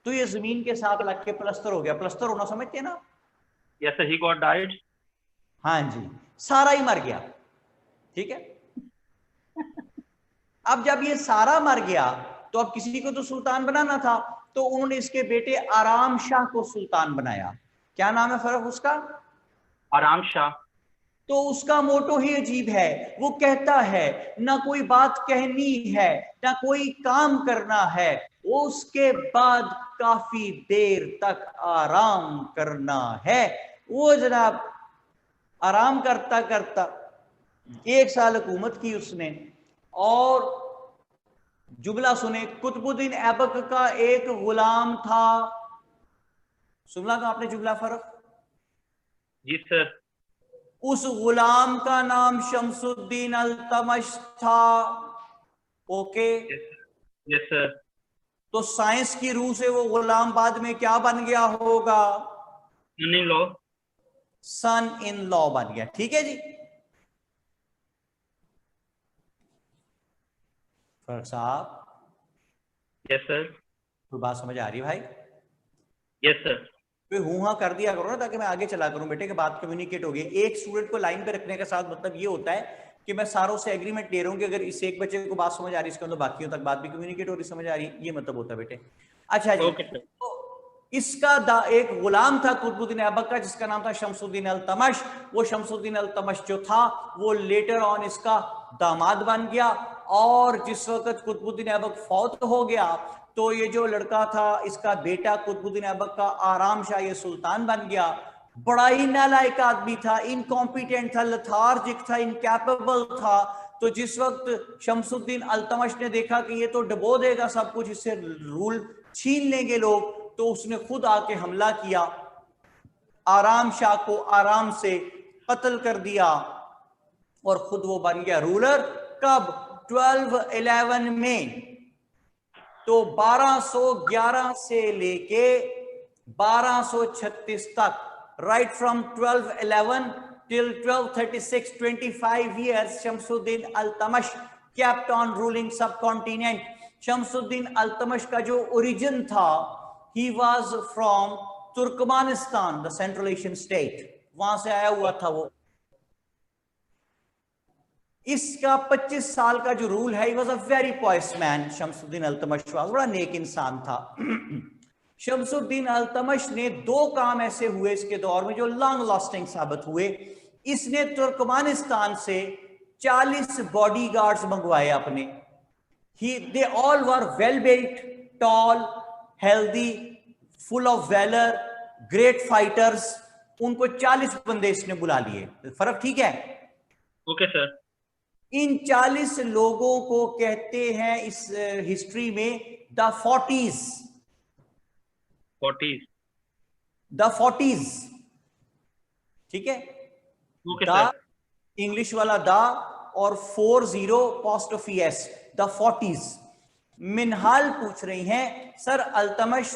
तो ये जमीन के साथ लग के प्लस्तर हो गया। प्लस्तर होना समझते हैं ना? Yes sir, he got died. हाँ जी, सारा ही मर गया, ठीक है। अब जब ये सारा मर गया तो अब किसी को तो सुल्तान बनाना था, तो उन्होंने इसके बेटे आराम शाह को सुल्तान बनाया। क्या नाम है फर्क उसका? आराम शाह। तो उसका मोटो ही अजीब है, वो कहता है ना कोई बात कहनी है ना कोई काम करना है, उसके बाद काफी देर तक आराम करना है। वो जनाब आराम करता करता 1 साल हुकूमत की उसने। और जुमला सुने, कुतुबुद्दीन ऐबक का एक गुलाम था। सुना था आपने जुमला फर्क? जी सर। उस गुलाम का नाम शमसुद्दीन अल्तमश था। Okay, yes sir. तो साइंस की रूह से वो गुलाम बाद में क्या बन गया होगा? सन in law. Sun in law बन गया, ठीक है जी। फर्क साहब, यस सर। कोई बात समझ आ रही है भाई? Yes sir. हूं हाँ कर दिया करो ना, ताकि मैं आगे चला करूं। बेटे के बात कम्युनिकेट हो गई। एक स्टूडेंट को लाइन पे रखने का साथ मतलब ये होता है कि मैं सारों से एग्रीमेंट ले रहा हूं कि अगर इस एक बच्चे को बात समझ आ रही है, इसके अंदर बाकियों तक बात भी कम्युनिकेट हो रही, समझ आ रही, ये मतलब होता है बेटे। अच्छा जी, ओके सर। तो इसका एक गुलाम था कुतुबुद्दीन ऐबक का जिसका नाम था शमसुद्दीन अल्तमश। वो शमसुद्दीन अल्तमश जो था वो लेटर ऑन इसका दामाद बन गया, और जिस वक्त कुतुबुद्दीन ऐबक फौत हो गया तो ये जो लड़का था इसका बेटा कुतुबुद्दीन ऐबक का आराम शाह ये सुल्तान बन गया। बड़ा ही नालायक आदमी था, इनकॉम्पिटेंट था, लथार्जिक था, इनकैपेबल था। तो जिस वक्त शमसुद्दीन अल्तमश ने देखा कि ये तो डबो देगा सब कुछ, इससे रूल छीन लेंगे लोग, तो उसने खुद आके हमला किया, आराम शाह को आराम से कत्ल कर दिया और खुद वो बन गया रूलर। कब? 1211 में। तो 1211 से लेके 1236 तक, right from 1211 till 1236, 25 years Shamsuddin Altamash kept on ruling subcontinent. Shamsuddin Altamash का जो ओरिजिन था, he was from Turkmenistan, the central Asian state, वहां से आया हुआ था वो। इसका 25 साल का जो रूल है, he was a very pious man, Shamsuddin Altamash बड़ा नेक इंसान था। शमसुद्दीन अल्तमश ने दो काम ऐसे हुए इसके दौर में जो लॉन्ग लास्टिंग साबित हुए। इसने तुर्कमानिस्तान से 40 बॉडीगार्ड्स मंगवाए अपने। they all were well built, tall, healthy, full of valor, great fighters। उनको 40 बंदे इसने बुला लिए। फर्क ठीक है? Okay sir. इन 40 लोगों को कहते हैं इस हिस्ट्री में the 40s। 40s। The 40s, ठीक है? Okay the sir. इंग्लिश वाला द और 40 apostrophe s, the 40s। Minhal पूछ रही हैं, sir Altamash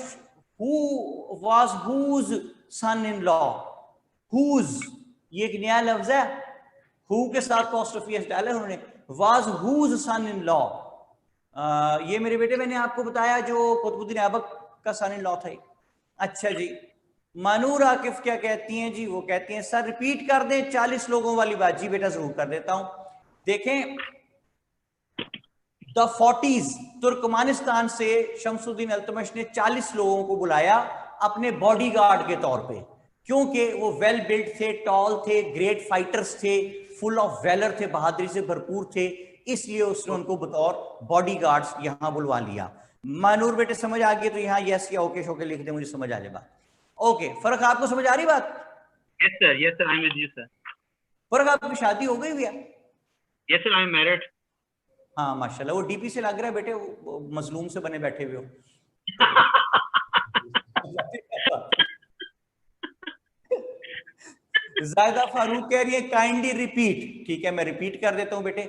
who was whose son in law? Whose ये एक नया लफ्ज है, हु के साथ apostrophe s डाला उन्होंने। Was whose son in law? ये मेरे बेटे मैंने आपको बताया जो कुतुबुद्दीन ऐबक का सन इन लॉ था। अच्छा जी, मानूर आकिफ क्या कहती हैं जी? वो कहती हैं सर रिपीट कर दें 40 लोगों वाली बात। जी बेटा जरूर कर देता हूं। देखें, द 40s, तुर्कमानिस्तान से शमसुद्दीन अल्तमश ने 40 लोगों को बुलाया अपने बॉडीगार्ड के तौर पे, क्योंकि वो वेल बिल्ड थे, टॉल थे, ग्रेट फाइटर्स थे, फुल ऑफ वेलर थे, बहादुरी से भरपूर थे, इसलिए उसने उनको बतौर बॉडीगार्ड्स यहां बुलवा लिया। मानूर बेटे समझ आ गई तो यहाँ यस या ओके शोके लिख दे, मुझे समझ आ जाए बात। ओके, फर्क आपको समझ आ रही बात? Yes sir, yes sir, I am with you sir. फर्क, आपकी शादी हो गई भैया? Yes sir, I am married. हाँ माशाल्लाह, वो डीपी से लग रहा है बेटे, वो मजलूम से बने बैठे हुए हो। जायदा फारूक कह रही है काइंडली रिपीट। ठीक है, मैं रिपीट कर देता हूं बेटे।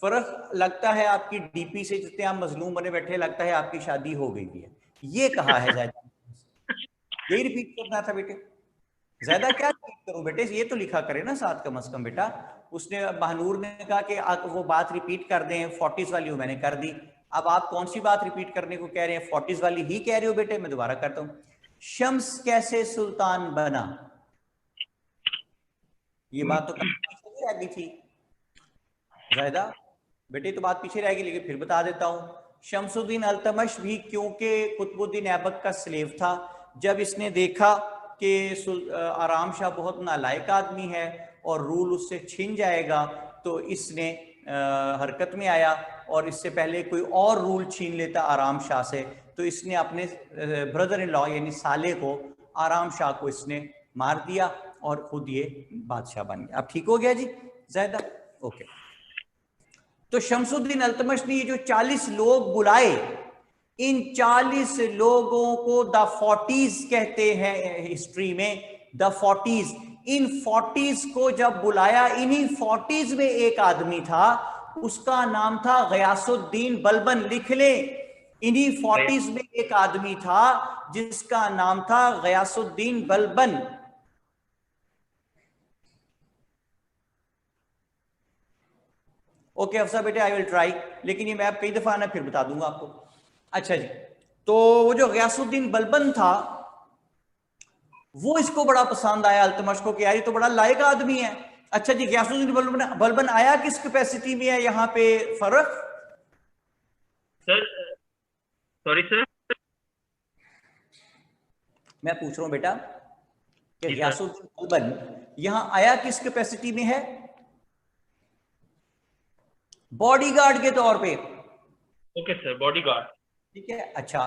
फर्क लगता है आपकी डीपी से जितने आप मजलूम बने बैठे, लगता है आपकी शादी हो गई है, ये कहा है जायदा। यही रिपीट करना था बेटे। ज्यादा क्या रिपीट करूं बेटे, ये तो लिखा करे ना साथ कम से कम बेटा। उसने बहानूर ने कहा कि आप वो बात रिपीट कर दें, 40s वाली मैंने कर दी। अब आप कौन सी बात रिपीट करने को कह रहे हैं? 40s वाली ही कह रहे हो बेटे, मैं दोबारा करता हूं। शम्स कैसे सुल्तान बना? ये बात तो पीछे रह गई थी जायदा बेटे, तो बात पीछे रहेगी, लेकिन फिर बता देता हूं। शमसुद्दीन अल्तमश भी क्योंकि कुतुबुद्दीन ऐबक का स्लेव था, जब इसने देखा कि आराम शाह बहुत नालायक आदमी है और रूल उससे छिन जाएगा, तो इसने हरकत में आया, और इससे पहले कोई और रूल छीन लेता आराम शाह से, तो इसने अपने ब्रदर इन लॉ यानी साले को, आराम शाह को इसने मार दिया और खुद ये बादशाह बन गया। अब ठीक हो गया जी जायदा? ओके। तो शमसुद्दीन अल्तमश ने ये जो 40 लोग बुलाए, इन 40 लोगों को द 40s कहते हैं हिस्ट्री में, द 40s। इन 40s को जब बुलाया, इन्हीं 40s में एक आदमी था, उसका नाम था गयासुद्दीन बलबन। लिख ले, इन्हीं 40s में एक आदमी था जिसका नाम था गयासुद्दीन बलबन। ओके अफसर बेटे, आई विल ट्राई, लेकिन ये मैं कई दफा ना फिर बता दूंगा आपको। अच्छा जी, तो वो जो गयासुद्दीन बलबन था, वो इसको बड़ा पसंद आया अल्तमश को कि यार ये तो बड़ा लायक आदमी है। अच्छा जी, गयासुद्दीन बलबन आया किस कैपेसिटी में है यहाँ पे? फर्क सर, सॉरी सर, मैं पूछ रहा हूं बेटा कि जी, सर। गियासुद्दीन बलबन यहां आया किस कैपेसिटी में है? बॉडीगार्ड के तौर पे। Okay sir, bodyguard. ठीक है, अच्छा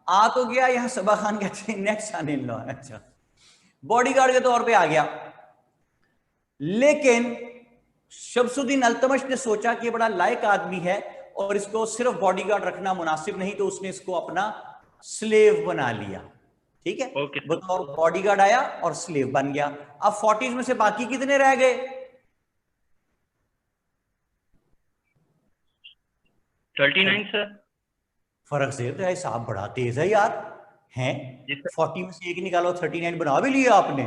आ तो गया, यहां सबा खान कहते हैं नेक्स्ट सन इन लॉ, अच्छा बॉडीगार्ड के तौर पे आ गया। लेकिन शमसुद्दीन अल्तमश ने सोचा कि बड़ा लायक आदमी है और इसको सिर्फ बॉडीगार्ड रखना मुनासिब नहीं, तो उसने इसको अपना स्लेव बना लिया। ठीक है, ओके सर। बतौर बॉडीगार्ड आया और स्लेव बन गया। अब 40s में से बाकी कितने रह गए? 39 सर। फर्क से तो है साहब, बड़ा तेज है यार, हैं? जी सर। 40 में से एक निकालो, 39 बना भी लिया आपने,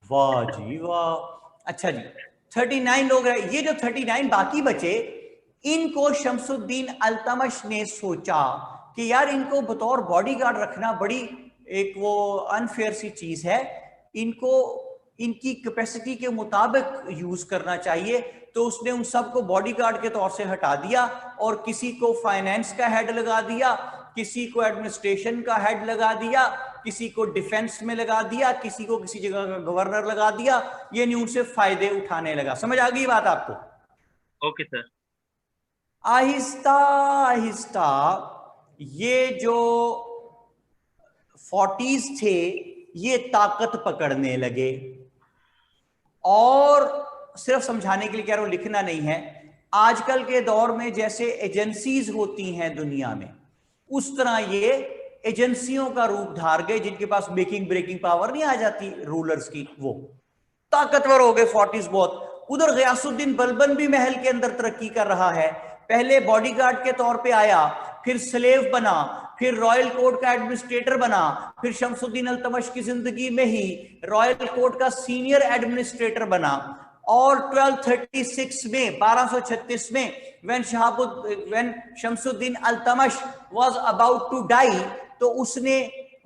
वाह जी वाह। अच्छा जी, 39 लोग रहे। ये जो 39 बाकी बचे, इनको शमसुद्दीन अल्तमश ने सोचा कि यार इनको बतौर बॉडीगार्ड रखना बड़ी एक वो अनफेयर सी चीज है, इनको इनकी कैपेसिटी के मुताबिक यूज करना चाहिए। तो उसने उन सबको बॉडीगार्ड के तौर से हटा दिया और किसी को फाइनेंस का हेड लगा दिया, किसी को एडमिनिस्ट्रेशन का हेड लगा दिया, किसी को डिफेंस में लगा दिया, किसी को किसी जगह का गवर्नर लगा दिया। ये न्यूज से फायदे उठाने लगा। समझ आ गई बात आपको? Okay sir. आहिस्ता आहिस्ता ये जो 40s थे ये ताकत पकड़ने लगे। और सिर्फ समझाने के लिए कह रहा हूं, लिखना नहीं है। आजकल के दौर में जैसे एजेंसीज होती हैं दुनिया में, उस तरह ये एजेंसियों का रूप धार गए, जिनके पास मेकिंग ब्रेकिंग पावर नहीं आ जाती रूलर्स की, वो ताकतवर हो गए 40s बहुत। उधर गयासुद्दीन बलबन भी महल के अंदर तरक्की कर रहा है। पहले बॉडीगार्ड के तौर पे आया, फिर स्लेव बना, फिर रॉयल कोर्ट का एडमिनिस्ट्रेटर बना, फिर शमसुद्दीन अल्तमश की जिंदगी में ही रॉयल कोर्ट का सीनियर एडमिनिस्ट्रेटर बना। और 1236 में 1236 में when Shamsuddin Altamash was about to die, तो उसने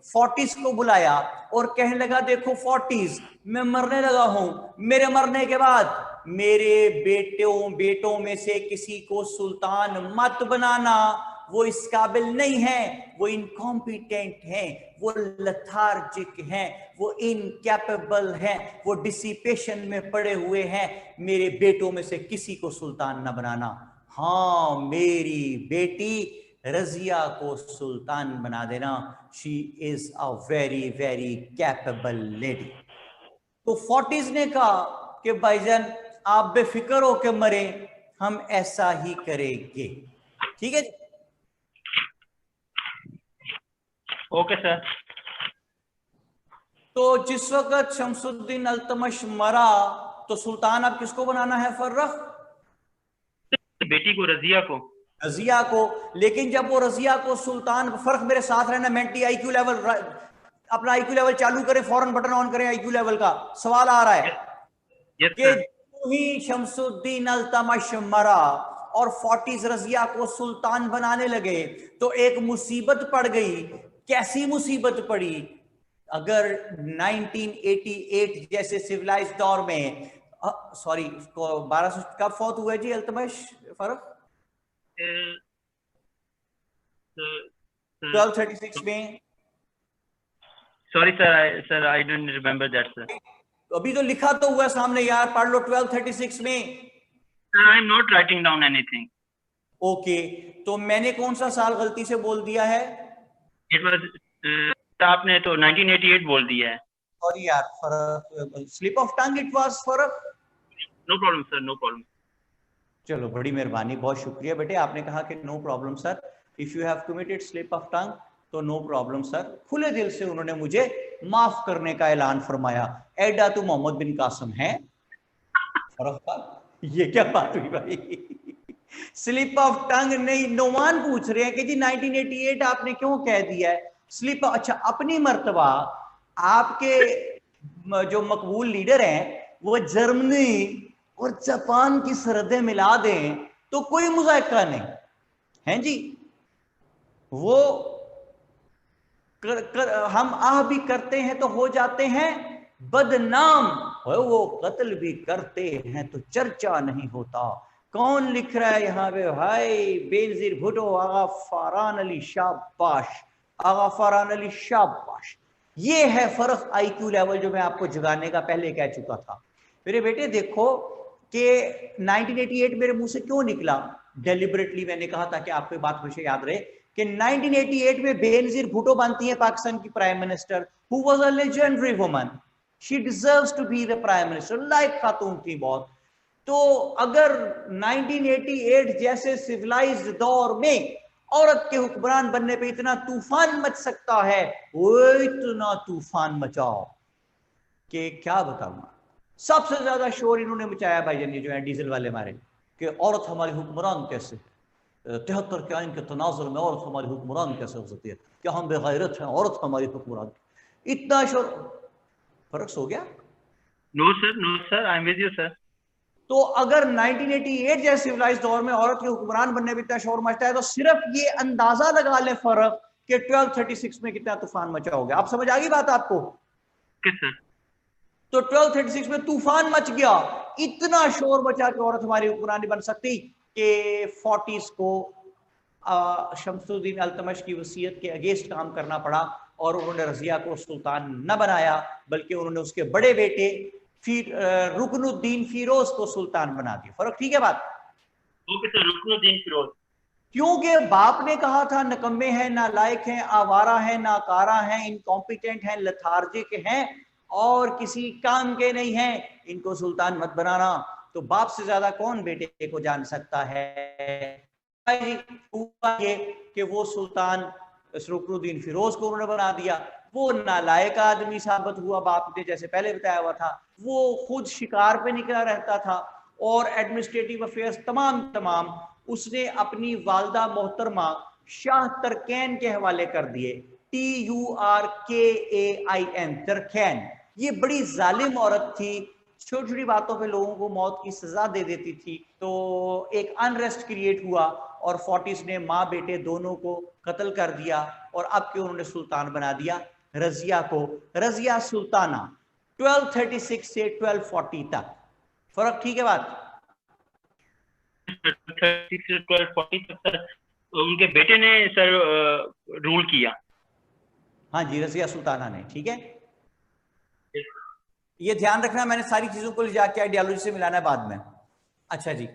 40s को बुलाया और कहने लगा देखो 40s, मैं मरने लगा हूं, मेरे मरने के बाद मेरे बेटों में से किसी को सुल्तान मत बनाना, वो इस काबिल नहीं है, वो इनकॉम्पिटेंट हैं, वो लथार्जिक हैं, वो इनकैपेबल हैं, वो डिसिपेशन में पड़े हुए हैं, मेरे बेटों में से किसी को सुल्तान न बनाना। हाँ, मेरी बेटी रजिया को सुल्तान बना देना, she is a very very capable lady. तो 40s ने कहा कि भाईजान आप बेफिक्र होकर मरे, हम ऐसा ही करेंगे। ठीक है जी? Okay sir. तो जिस वक्त शमसुद्दीन अल्तमश मरा, तो सुल्तान अब किसको बनाना है? फर्रख बेटी को, रजिया को। रजिया को। लेकिन जब वो रजिया को सुल्तान, फर्क मेरे साथ रहना, मेंटी आईक्यू लेवल, अपना आईक्यू लेवल चालू करें, फौरन बटन ऑन करें, आईक्यू लेवल का सवाल आ रहा है कि जो ही शमसुद्दीन अल्तमश मरा और 40s रजिया को सुल्तान बनाने लगे, तो एक मुसीबत पड़ गई। कैसी मुसीबत पड़ी? अगर 1988 जैसे सिविलाइज्ड दौर में, सॉरी 1200 कब फौत हुआ जी अल्तमश? फर्क 1236 में। Sorry sir, I don't remember that sir. अभी तो लिखा तो हुआ सामने यार, पढ़ लो 1236 में। I am not writing down anything. Okay, तो मैंने कौन सा साल गलती से बोल दिया है? इट वाज, आपने तो 1988 बोल दिया है। सॉरी यार, फर्क, slip of tongue, it was फर्क। No problem sir, no problem. चलो, बड़ी मेहरबानी, बहुत शुक्रिया बेटे, आपने कहा कि no problem sir, if you have committed slip of tongue तो नो प्रॉब्लम सर। खुले दिल से उन्होंने मुझे माफ करने का ऐलान फरमाया। एडा तो मोहम्मद बिन कासिम है। ये क्या बात हुई भाई? स्लिप ऑफ टंग नहीं, नोमान पूछ रहे हैं कि जी 1988 आपने क्यों कह दिया है? स्लिप, अच्छा अपनी मर्तबा आपके जो मकबूल लीडर हैं वो जर्मनी और जापान की सरहदें मिला दें तो कोई मुज़ायका नहीं है जी। वो हम आह भी करते हैं तो हो जाते हैं बदनाम, वो कत्ल भी करते हैं तो चर्चा नहीं होता। कौन लिख रहा है यहाँ पे भाई? बेनजीर भुट्टो, आगा फरहान अली शाबाश, आगा फरहान अली शाबाश। ये है फर्क आईक्यू लेवल जो मैं आपको जगाने का पहले कह चुका था। मेरे बेटे देखो कि 1988 मेरे मुंह से क्यों निकला, डेलिबरेटली मैंने कहा ताकि आपको बात मुझे याद रहे कि 1988 में बेनजीर भुट्टो बनती है पाकिस्तान की prime minister, who was a legendary woman, she deserves to be the prime minister, like खातून थी बहुत। तो अगर 1988 जैसे सिविलाइज्ड दौर में औरत के हुक्मरान बनने पे इतना तूफान मच सकता है, वो इतना तूफान मचाओ कि क्या बताऊंगा। सबसे ज्यादा शोर इन्होंने मचाया भाईजान ये जो है डीजल वाले मारे कि औरत हमारी हुक्मरान कैसे, 73 के आइन के तनाजुर में औरत हमारी हुक्मरान कैसे हो सकती है, क्या हम बेगैरत हैं, औरत हमारी हुक्मरान। इतना शोर, फर्क हो गया। No sir, I am with you sir. तो अगर 1988 जैसे सिविलाइज्ड दौर में औरत के हुक्मरान बनने में इतना शोर मचता है, तो सिर्फ ये अंदाजा लगा ले फर्क कि 1236 में कितना तूफान मचा होगा। आप समझ आ गई बात आपको? सर तो 1236 में तूफान मच गया, इतना शोर मचा कि औरत हमारी हुक्मरान नहीं बन सकती कि 40s को शमसुद्दीन अल्तमश की वसीयत के अगेंस्ट काम करना पड़ा और उन्होंने रजिया को सुल्तान न बनाया, बल्कि उन्होंने उसके बड़े बेटे फिर रुकनुद्दीन फिरोज को सुल्तान बना दिया। फर्क ठीक है बात? Okay sir, Ruknuddin Firoz. क्योंकि बाप ने कहा था नकम्मे हैं, नालायक हैं, आवारा हैं, नाकारा हैं, इनकॉम्पिटेंट हैं, लथार्जिक हैं और किसी काम के नहीं हैं, इनको सुल्तान मत बनाना। तो बाप से ज्यादा कौन बेटे को जान सकता है? हुआ ये कि वो सुल्तान रुकनुद्दीन फिरोज को उन्होंने बना दिया। वो नालायक आदमी साबित हुआ बाप ने, जैसे पहले बताया हुआ था। वो खुद शिकार पे निकला रहता था और एडमिनिस्ट्रेटिव अफेयर्स तमाम उसने अपनी वालदा मोहतरमा शाह तरकैन के हवाले कर दिए, TURKAIN, तरकैन। ये बड़ी जालिम औरत थी, छोटी छोटी बातों पे लोगों को मौत की सजा दे देती थी। तो एक अनरेस्ट क्रिएट हुआ और 40s ने माँ बेटे दोनों को कत्ल कर दिया और अब के उन्होंने सुल्तान बना दिया रजिया को, रजिया सुल्ताना, 1236 से 1240 तक। फर्क ठीक है बात? 36 से 1240 तक सर उनके बेटे ने सर रूल किया। हाँ जी, रजिया सुल्ताना ने, ठीक है। ये ध्यान रखना, मैंने सारी चीजों को ले जाके आइडियोलॉजी से मिलाना है बाद में। अच्छा जी,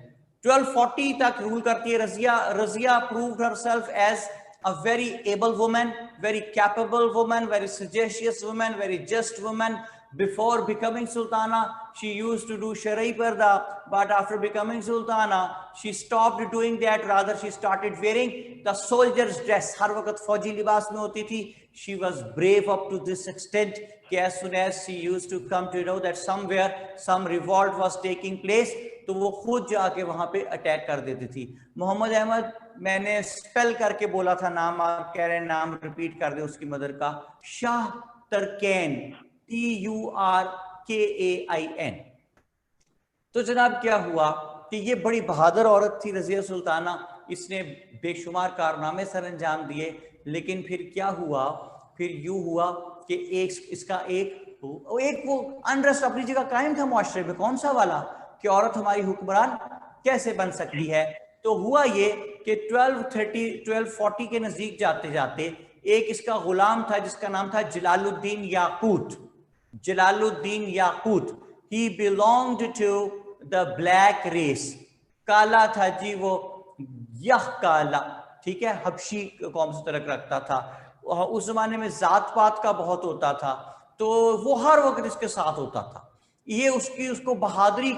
1240 तक रूल करती है Razia. Razia proved herself as a very able woman, very capable woman, very sagacious woman, very just woman. Before becoming sultana, she used to do sharai parda, but after becoming sultana, she stopped doing that. Rather, she started wearing the soldier's dress. हर वक्त फौजी लिबास में होती थी। She was brave up to this extent कि as soon as she used to come to know that somewhere some revolt was taking place, तो वो खुद जाके वहां पे अटैक कर देती थी। मोहम्मद अहमद, मैंने स्पेल करके बोला था नाम, आप कह रहे हैं नाम रिपीट कर दे उसकी मदर का, शाह तरकैन, TURKAIN। तो जनाब क्या हुआ कि ये बड़ी बहादुर औरत थी रजिया सुल्ताना, इसने बेशुमार कारनामे सर अंजाम दिए। लेकिन फिर क्या हुआ, फिर यूं हुआ कि एक वो अनरेस्ट अपनी जगह कायम था मुआशरे में। कौन सा वाला कि औरत हमारी हुक्मरान कैसे बन सकती है। तो हुआ ये कि 1240 के नजदीक जाते जाते एक इसका गुलाम था जिसका नाम था Jalaluddin Yakut. Jalaluddin Yakut, he belonged to the black race, काला था जी वो, यह काला, ठीक है, हबशी कौम से तलक रखता था। उस जमाने में जात पात का बहुत होता था, तो वो हर वक्त इसके साथ होता था। ये उसको बहादुरी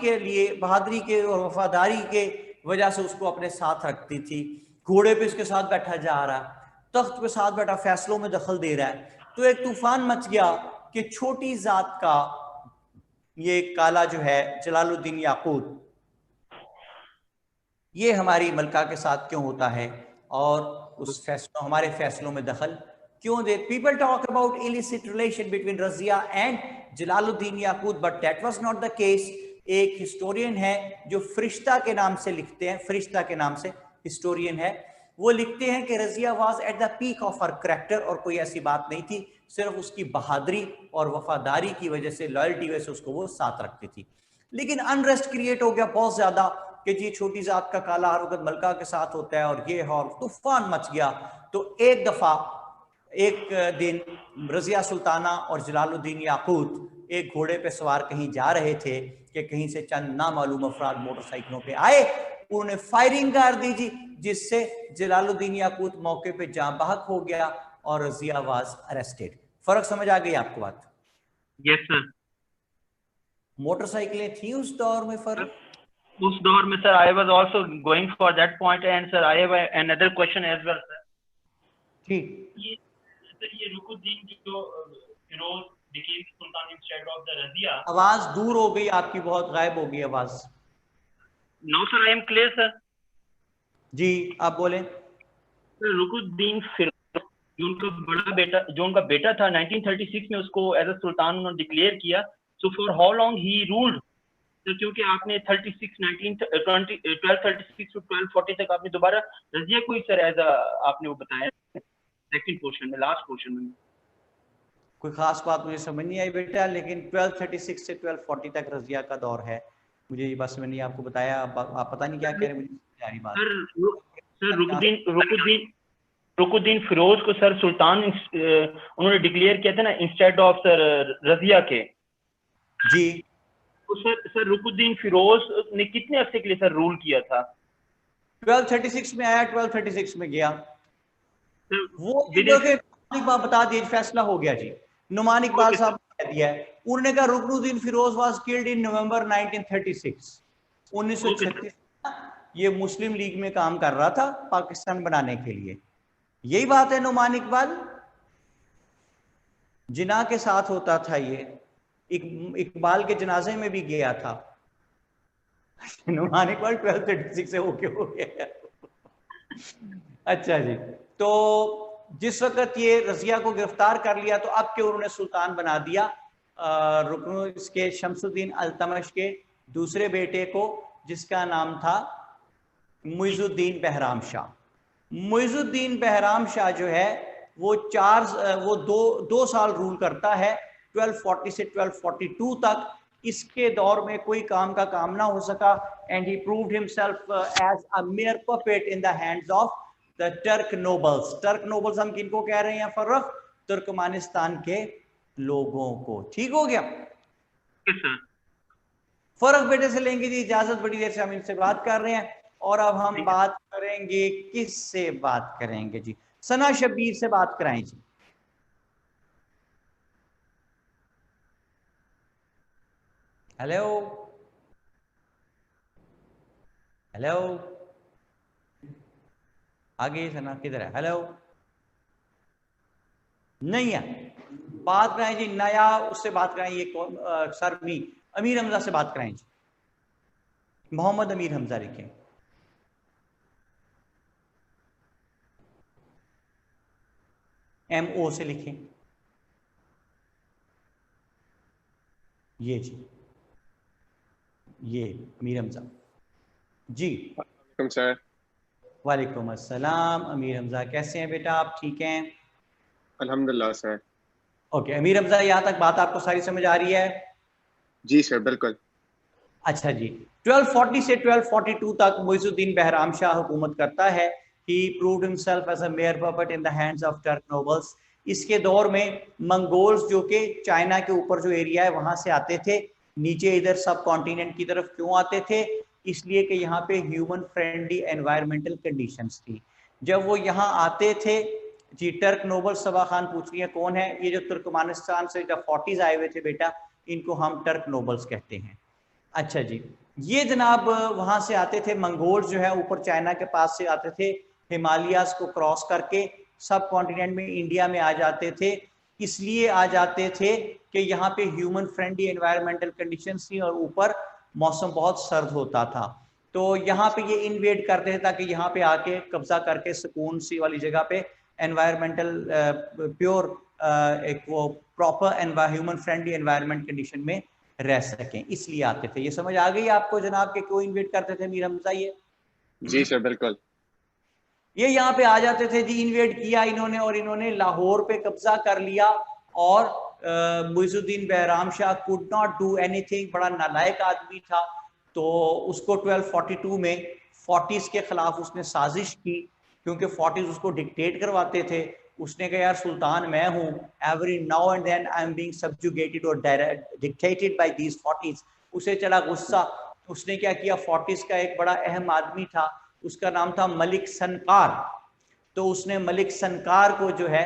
के और वफादारी के वजह से उसको अपने साथ रखती थी। घोड़े पे इसके साथ बैठा जा रहा है, तख्त पे साथ बैठा, फैसलों में दखल दे रहा है। तो एक तूफान मच गया कि छोटी जात का ये काला जो है जलालुद्दीन याकूत, ये हमारी मलका के साथ क्यों होता है और हमारे फैसलों में दखल क्यों दे। People talk about illicit relation between Razia and Jalaluddin Yakut, but that was not the case. एक हिस्टोरियन है जो फरिश्ता के नाम से लिखते हैं, फरिश्ता के नाम से हिस्टोरियन है, वो लिखते हैं कि Razia was at the peak of her character, और कोई ऐसी बात नहीं थी, सिर्फ उसकी बहादुरी और वफादारी की वजह से, लॉयल्टी वजह से उसको वो साथ रखती थी। लेकिन अनरेस्ट क्रिएट हो गया बहुत ज्यादा कि जी छोटी जात का काला हर वक्त मलका के साथ होता है और ये और तूफान मच गया। तो एक दफा एक दिन रजिया सुल्ताना और जलालुद्दीन याकूत एक घोड़े पे सवार कहीं जा रहे थे कि कहीं से चंद नामालूम अफराद मोटरसाइकिलों पे आए, उन्होंने फायरिंग कर दी जी, जिससे जलालुद्दीन याकूत मौके पे जाँ बहक हो गया और रजिया वाज अरेस्टेड। फर्क समझ आ गई आपको बात? Yes sir. मोटरसाइकिलें थी उस दौर में फर्क? उस दौर में sir I was also going for that point and sir I have another question as well sir. ठीक। ये रुकुद्दीन जो Firoz became sultan instead of the Razia. आवाज दूर हो गई आपकी, बहुत गायब हो गई आवाज। No sir I am clear sir. जी आप बोले। रुकुद्दीन फिरोज जो उनका बेटा था 1936 में उसको एज अ सुल्तान उन्होंने डिक्लेयर किया। So for how long he ruled? तो क्योंकि आपने 1236 टू 1240 तक आपने दोबारा रजिया को ही सर एज आपने वो बताया सेकंड पोर्शन में, लास्ट पोर्शन में। कोई खास बात मुझे समझ नहीं आई बेटा, लेकिन 1236 से 1240 तक रजिया का दौर है, मुझे ये बस मैंने आपको बताया। आप पता नहीं क्या कह रहे, मुझे सारी बात। सर रुकुद्दीन फिरोज को सर सुल्तान उन्होंने डिक्लेयर किया था ना इंस्टेड ऑफ सर रजिया के। जी तो सर रुकुद्दीन फिरोज ने कितने अरसे के लिए सर रूल किया था? 1236 में आया, 1236 में गया। वो बता दिए, फैसला हो गया जी। नुमान इकबाल साहब ने कह दिया है, उन्होंने कहा Ruknuddin Firoz was killed in November 1936। 1936 ये मुस्लिम लीग में काम कर रहा था पाकिस्तान बनाने के लिए। यही बात है नुमान इकबाल, जिना के साथ होता था ये, इकबाल के जनाजे में भी गया था। नुमान इकबाल 1236 से होके हो गया। अच्छा जी, तो जिस वक्त ये रजिया को गिरफ्तार कर लिया तो अब के उन्होंने सुल्तान बना दिया रुकन इसके शमसुद्दीन अल्तमश के दूसरे बेटे को, जिसका नाम था मुइजुद्दीन बहराम शाह। मुइजुद्दीन बहराम शाह जो है वो दो साल रूल करता है, 1240 से 1242 तक। इसके दौर में कोई काम का काम ना हो सका, and he proved himself as a mere puppet in the hands of the Turk nobles. Turk nobles हम किनको कह रहे हैं फर्रख? तुर्कमानिस्तान के लोगों को। ठीक हो गया? फर्क बेटे से लेंगे जी इजाजत, बड़ी देर से हम इनसे बात कर रहे हैं। और अब हम बात करेंगे, किससे बात करेंगे जी? सना शब्बीर से बात कराएं जी। हेलो हेलो, आगे सना किधर है? हेलो, नहीं है। बात कराएं जी नया, उससे बात कराएं। ये कौन? सर अमीर हमजा से बात कराएं जी। मोहम्मद अमीर हमजा लिखें। MO से लिखें। ये जी, ये अमीर हमजा जी। वालेकुम सर। वालेकुम अस्सलाम। अमीर हमजा कैसे हैं बेटा आप? ठीक हैं? अल्हम्दुलिल्लाह सर। ओके अमीर हमजा, यहाँ तक बात आपको सारी समझ आ रही है? जी सर बिल्कुल। अच्छा जी, 1240 से 1242 तक मुइजुद्दीन बहराम शाह हुकूमत करता है। He proved himself as a mere puppet in the hands of Turk nobles. इसके दौर में मंगोल्स जो कि चाइना के ऊपर जो एरिया है वहां से आते थे, नीचे इधर सब कॉन्टिनेंट की तरफ क्यों आते थे? इसलिए कि यहाँ पे ह्यूमन फ्रेंडली एनवायरमेंटल कंडीशंस थी। जब वो यहाँ आते थे जी, टर्क नोबल सबा खान पूछ रही है कौन है? ये जो तुर्कमानिस्तान से जब 40s आए हुए थे बेटा, इनको हम टर्क नोबल्स कहते हैं। अच्छा जी, ये जनाब वहां से आते थे, मंगोल्स जो है ऊपर चाइना के पास से आते थे, हिमालयाज को क्रॉस करके सब कॉन्टिनेंट में इंडिया में आ जाते थे। इसलिए आ जाते थे कि यहाँ पे ह्यूमन फ्रेंडली एनवायरमेंटल कंडीशंस थी और ऊपर मौसम बहुत सर्द होता था। तो यहाँ पे ये इन्वेड करते थे ताकि यहाँ पे आके कब्जा करके सुकून सी वाली जगह पे एनवायरमेंटल प्योर एक वो proper human friendly environment condition में रह सकें, इसलिए आते थे। ये समझ आ गई आपको जनाब के क्यों इन्वेट करते थे मीर हमजा? ये जी सर बिल्कुल। ये यहाँ पे आ जाते थे जी, इन्वेट किया इन्होंने और इन्होंने लाहौर पे कब्जा कर लिया। और Muizuddin Bahram Shah could not do anything, बड़ा नालायक आदमी था। तो उसको 1242 में 40s के खिलाफ उसने साजिश की, क्योंकि 40s उसको डिक्टेट करवाते थे उसने कहा यार सुल्तान मैं हूँ, every now and then I am being subjugated और डिक्टेटेड बाय दीज 40s। उसे चला गुस्सा, उसने क्या किया, 40s का एक बड़ा अहम आदमी था, उसका नाम था मलिक सनकार। तो उसने मलिक सनकार को जो है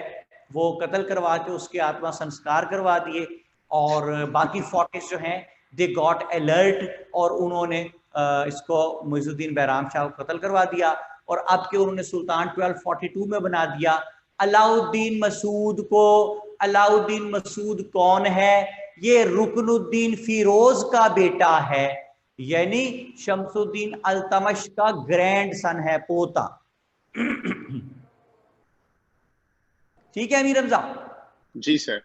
वो कत्ल करवा के उसके आत्मा संस्कार करवा दिए, और बाकी 40s जो हैं दे गॉट अलर्ट और उन्होंने इसको मुइजुद्दीन बहराम शाह को कत्ल करवा दिया, और अब के उन्होंने सुल्तान 1242 में बना दिया अलाउद्दीन मसूद को। अलाउद्दीन मसूद कौन है? ये रुकनुद्दीन फिरोज का बेटा है, यानी शमसुद्दीन अल्तमश का ग्रैंड सन है, पोता। ठीक है अमीर रमजा? जी सर।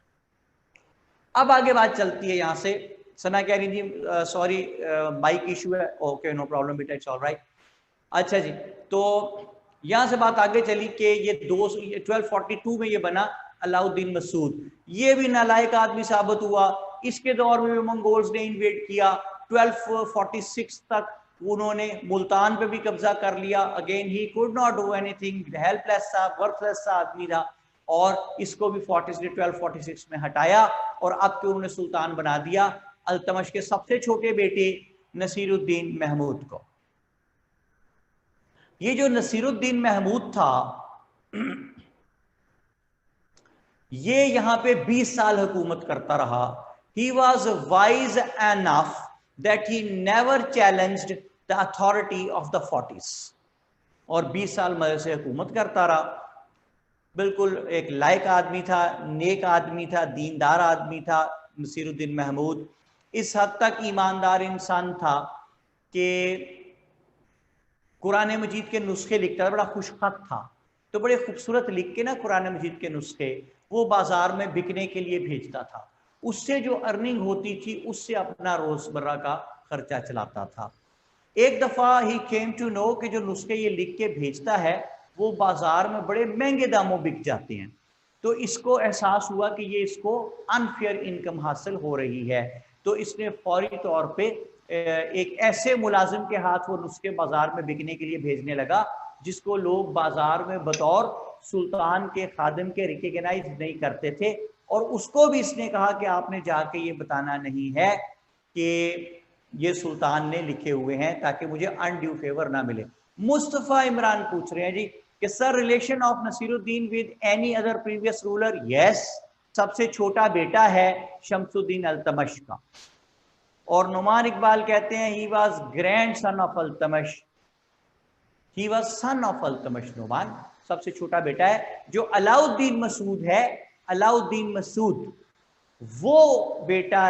अब आगे बात चलती है यहाँ से। सना कह रही थी सॉरी माइक इशू है। ओके नो प्रॉब्लम बेटा, इट्स ऑलराइट। अच्छा जी, तो यहाँ से बात आगे चली कि ये 1242 में ये बना अलाउद्दीन मसूद। ये भी नालायक आदमी साबित हुआ। इसके दौर में भी मंगोल्स ने इन्वेड किया। 1246 तक उन्होंने मुल्तान पे भी कब्जा कर लिया। Again he could not do anything, helpless सा, वर्थलेस सा आदमी था, और इसको भी 1246 में हटाया, और अब के उन्होंने सुल्तान बना दिया अल्तमश के सबसे छोटे बेटे नसीरुद्दीन महमूद को। ये जो नसीरुद्दीन महमूद था, ये यहां पे 20 साल हुकूमत करता रहा। He was wise enough that he never challenged the authority of the 40s, और 20 साल मजे से हुकूमत करता रहा। बिल्कुल एक लायक आदमी था, नेक आदमी था, दीनदार आदमी था नसीरुद्दीन महमूद। इस हद तक ईमानदार इंसान था कि कुरान मजीद के नुस्खे लिखता था, बड़ा खुशखत था, तो बड़े खूबसूरत लिख के ना कुरान मजीद के नुस्खे वो बाजार में बिकने के लिए भेजता था। उससे जो अर्निंग होती थी उससे अपना रोजमर्रा का खर्चा चलाता था। एक दफा ही केम टू नो कि जो नुस्खे ये लिख के भेजता है वो बाजार में बड़े महंगे दामों बिक जाते हैं। तो इसको एहसास हुआ कि ये इसको अनफेयर इनकम हासिल हो रही है, तो इसने फौरी तौर पे एक ऐसे मुलाजिम के हाथ वो नुस्खे बाजार में बिकने के लिए भेजने लगा जिसको लोग बाजार में बतौर सुल्तान के खादिम के रिकग्नाइज नहीं करते थे, और उसको भी इसने कहा कि आपने जाके ये बताना नहीं है कि ये सुल्तान ने लिखे हुए हैं, ताकि मुझे अनड्यू फेवर ना मिले। मुस्तफ़ा इमरान पूछ रहे हैं जी कि sir relation of Nasiruddin with any other previous ruler? Yes, सबसे छोटा बेटा है शमसुद्दीन अल्तमश का। और नुमान इकबाल कहते हैं he was grandson of Altamash, he was son of Altamash. Numan सबसे छोटा बेटा है। जो अलाउद्दीन मसूद है, अलाउद्दीन मसूद वो बेटा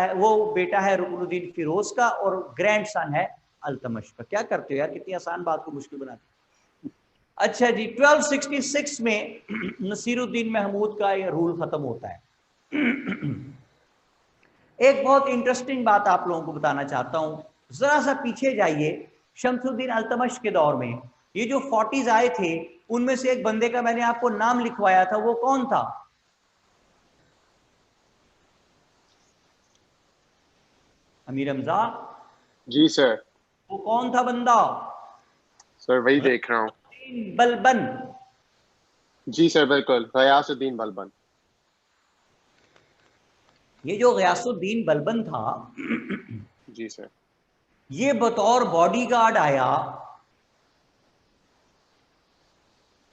है रुकनुद्दीन फिरोज का, और ग्रैंड सन है अल्तमश का। क्या करते हो यार, कितनी आसान बात को मुश्किल बनाते। अच्छा जी, 1266 में नसीरुद्दीन महमूद का ये रूल खत्म होता है। एक बहुत इंटरेस्टिंग बात आप लोगों को बताना चाहता हूं, जरा सा पीछे जाइए। शमसुद्दीन अल्तमश के दौर में ये जो 40s आए थे, उनमें से एक बंदे का मैंने आपको नाम लिखवाया था, वो कौन था? अमीर हमजा? जी सर। वो कौन था बंदा? सर वही देख रहा हूँ। बलबन। जी सर बिल्कुल, गयासुद्दीन बलबन। ये जो गयासुद्दीन बलबन था, जी सर, ये बतौर बॉडीगार्ड आया,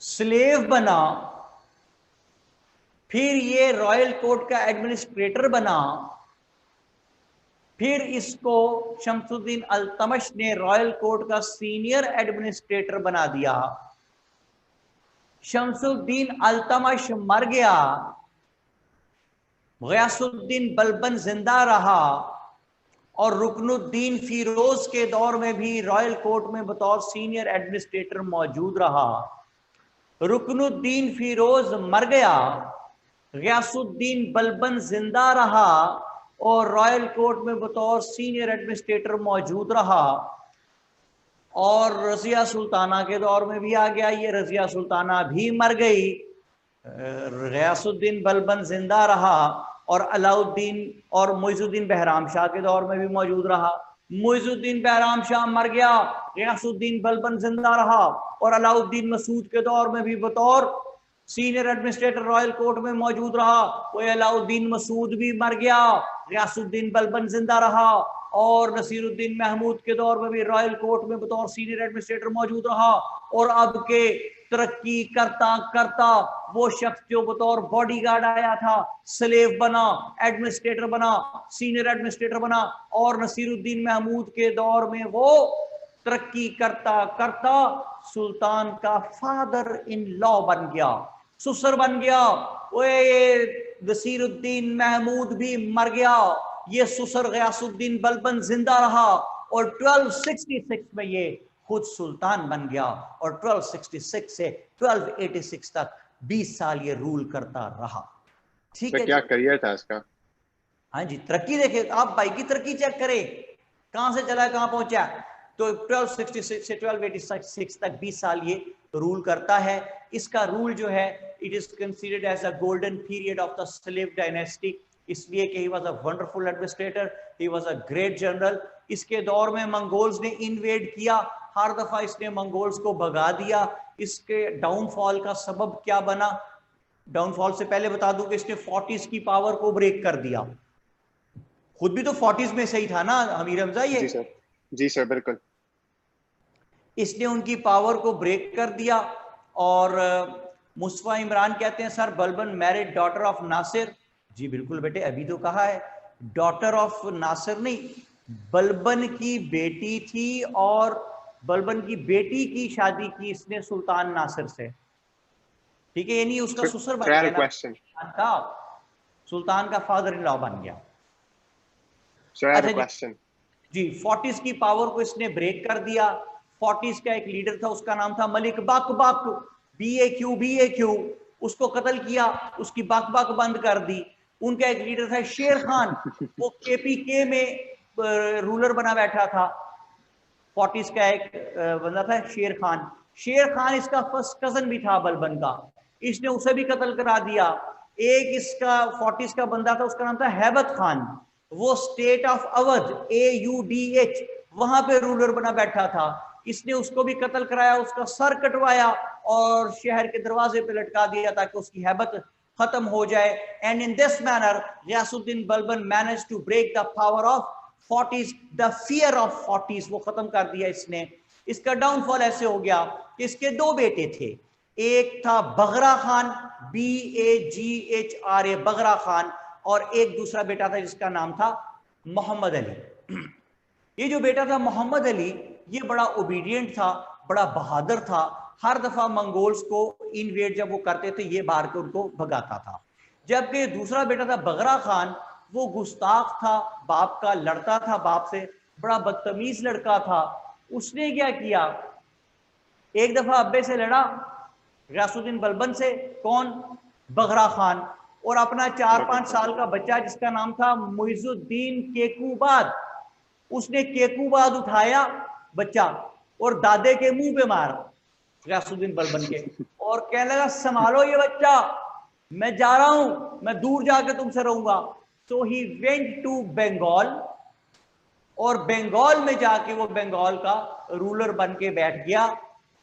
स्लेव बना, फिर ये रॉयल कोर्ट का एडमिनिस्ट्रेटर बना, फिर इसको शमसुद्दीन अल्तमश ने रॉयल कोर्ट का सीनियर एडमिनिस्ट्रेटर बना दिया। शमसुद्दीन अल्तमश मर गया, गयासुद्दीन बलबन जिंदा रहा, और रुकनुद्दीन फिरोज के दौर में भी रॉयल कोर्ट में बतौर सीनियर एडमिनिस्ट्रेटर मौजूद रहा। रुकनुद्दीन फिरोज मर गया, गयासुद्दीन बलबन जिंदा रहा, और रॉयल कोर्ट में बतौर सीनियर एडमिनिस्ट्रेटर मौजूद रहा। और रजिया सुल्ताना के दौर में भी आ गया, ये रजिया सुल्ताना भी मर गई, गयासुद्दीन बलबन जिंदा रहा, और अलाउद्दीन और मुइजुद्दीन बहराम शाह के दौर में भी मौजूद रहा। मुइजुद्दीन बहराम शाह मर गया, गयासुद्दीन बलबन जिंदा रहा, और अलाउद्दीन मसूद के दौर में भी बतौर सीनियर एडमिनिस्ट्रेटर रॉयल कोर्ट में मौजूद रहा, वो अलाउद्दीन मसूद भी मर गया, गयासुद्दीन बलबन जिंदा रहा, और नसीरुद्दीन महमूद के दौर में भी रॉयल कोर्ट में बतौर सीनियर एडमिनिस्ट्रेटर मौजूद रहा। और अब के तरक्की करता करता वो शख्स जो बतौर बॉडीगार्ड आया था, स्लेव बना, एडमिनिस्ट्रेटर बना, सीनियर एडमिनिस्ट्रेटर बना, और नसीरुद्दीन महमूद के दौर में वो तरक्की करता करता सुल्तान का फादर इन लॉ बन गया, ससुर बन गया। ये नसीरुद्दीन महमूद भी मर गया, ये ससुर गयासुद्दीन बलबन जिंदा रहा, और 1266 में ये खुद सुल्तान बन गया, और 1266 से 1286 तक 20 साल ये रूल करता रहा। ठीक है, क्या करियर था इसका? हाँ जी, तरक्की देखे आप, भाई की तरक्की चेक करें, कहां से चला कहां पहुंचा। तो 1266 से 1286 तक 20 साल ये रूल करता है। इसका रूल जो है, it is considered as a golden period of the slave dynasty, इसलिए कि he was a wonderful administrator, he was a great general. इसके दौर में मंगोल्स ने इन्वेड किया, हर दफा इसने मंगोल्स को भगा दिया। इसके डाउनफॉल का सबब क्या बना? डाउनफॉल से पहले बता दूं कि इसने 40s की पावर को ब्रेक कर दिया। खुद भी तो 40s में सही था ना अमीर हमजा ये? जी सर, जी सर, बिल्कुल। इसने उनकी पावर को ब्रेक कर दिया। और मुस्तफा इमरान कहते हैं sir Balban married daughter of Nasir. जी बिल्कुल बेटे, अभी तो कहा है, डॉटर ऑफ नासिर नहीं, बलबन की बेटी थी, और बलबन की बेटी की शादी की इसने सुल्तान नासिर से। ठीक है, यानी उसका ससुर बन गया था, सुल्तान का फादर इन लॉ बन गया। अच्छा जी, 40s की पावर को इसने ब्रेक कर दिया। 40s का एक लीडर था, उसका नाम था मलिक बक, BAQ, उसको कत्ल किया, उसकी बक बंद कर दी। उनका एक लीडर था शेर खान, वो KPK में रूलर बना बैठा था। 40s का एक बंदा था शेर खान। शेर खान इसका फर्स्ट कजन भी था बलबन का, इसने उसे भी कत्ल करा दिया। एक इसका 40s का बंदा था, उसका नाम था हैबत खान, वो स्टेट ऑफ अवध AUDH वहां पे रूलर बना बैठा था, इसने उसको भी कत्ल कराया, उसका सर कटवाया और शहर के दरवाजे पे लटका दिया ताकि उसकी हैबत खत्म हो जाए। And in this manner Ghiyasuddin Balban manage to break the power of 40s, the fear of 40s, वो खत्म कर दिया इसने। इसका डाउनफॉल ऐसे हो गया कि इसके दो बेटे थे, एक था बगरा खान, BAGHRA बगरा खान, और एक दूसरा बेटा था जिसका नाम था मोहम्मद अली। ये जो बेटा था मोहम्मद अली, ये बड़ा ओबीडियंट था, बड़ा बहादुर था, हर दफा मंगोल्स को इन्वेड जब वो करते थे ये मार के उनको भगाता था। जबकि दूसरा बेटा था बगरा खान, वो गुस्ताख था, बाप का लड़ता था, बाप से बड़ा बदतमीज लड़का था। उसने क्या किया, एक दफा अब्बे से लड़ा, गयासुद्दीन बलबन से। कौन? बगरा खान। और अपना 4-5 साल का बच्चा जिसका नाम था मुइजुद्दीन केकूबाद, उसने केकूबाद उठाया बच्चा और दादे के मुंह पे मार, गयासुद्दीन बलबन के, और कहने लगा संभालो ये बच्चा, मैं जा रहा हूं, मैं दूर जाके तुमसे रहूंगा। सो ही वेंट टू बंगाल, और बंगाल में जाके वो बंगाल का रूलर बन के बैठ गया।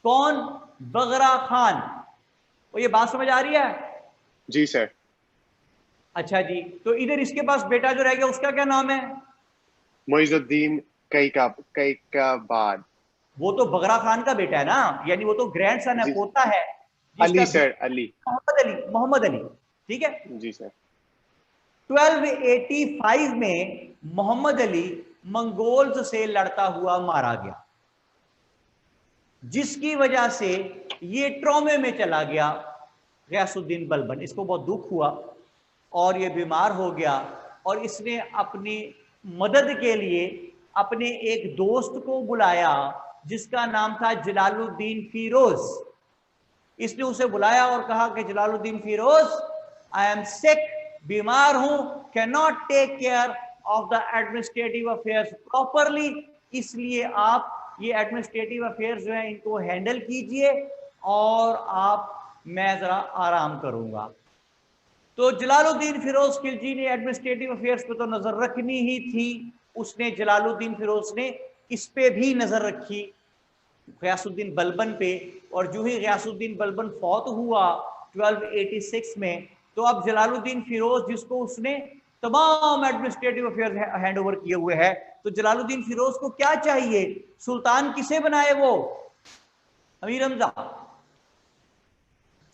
कौन? बगरा खान। और ये बात समझ आ रही है? जी सर। अच्छा जी, तो इधर इसके पास बेटा जो रह गया उसका क्या नाम है? मुइजुद्दीन कैकबाद। वो तो बगरा खान का बेटा है ना, यानी वो तो ग्रैंड सन है, पोता है। अली सर, अली, मोहम्मद अली। ठीक है जी सर। 1285 में मोहम्मद अली मंगोल्स से लड़ता हुआ मारा गया, जिसकी वजह से ये ट्रॉमे में चला गया गयासुद्दीन बलबन। इसको बहुत दुख हुआ और ये बीमार हो गया, और इसने अपनी मदद के लिए अपने एक दोस्त को बुलाया जिसका नाम था जलालुद्दीन फिरोज। इसने उसे बुलाया और कहा कि Jalaluddin Firoz, I am sick, बीमार हूं, can not take care of the administrative affairs properly, इसलिए आप ये एडमिनिस्ट्रेटिव अफेयर्स जो है इनको हैंडल कीजिए और मैं जरा आराम करूंगा। तो जलालुद्दीन फिरोज खिलजी ने एडमिनिस्ट्रेटिव अफेयर्स पे तो नजर रखनी ही थी, उसने जलालुद्दीन फिरोज ने इस पे भी नजर रखी, गयासुद्दीन बलबन पे। और जो ही गयासुद्दीन बलबन फौत हुआ 1286 में। तो अब जलालुद्दीन फिरोज जिसको उसने तमाम एडमिनिस्ट्रेटिव अफेयर्स हैंड ओवर किए हुए हैं, तो जलालुद्दीन फिरोज को क्या चाहिए, सुल्तान किसे बनाए वो, अमीर हमजा?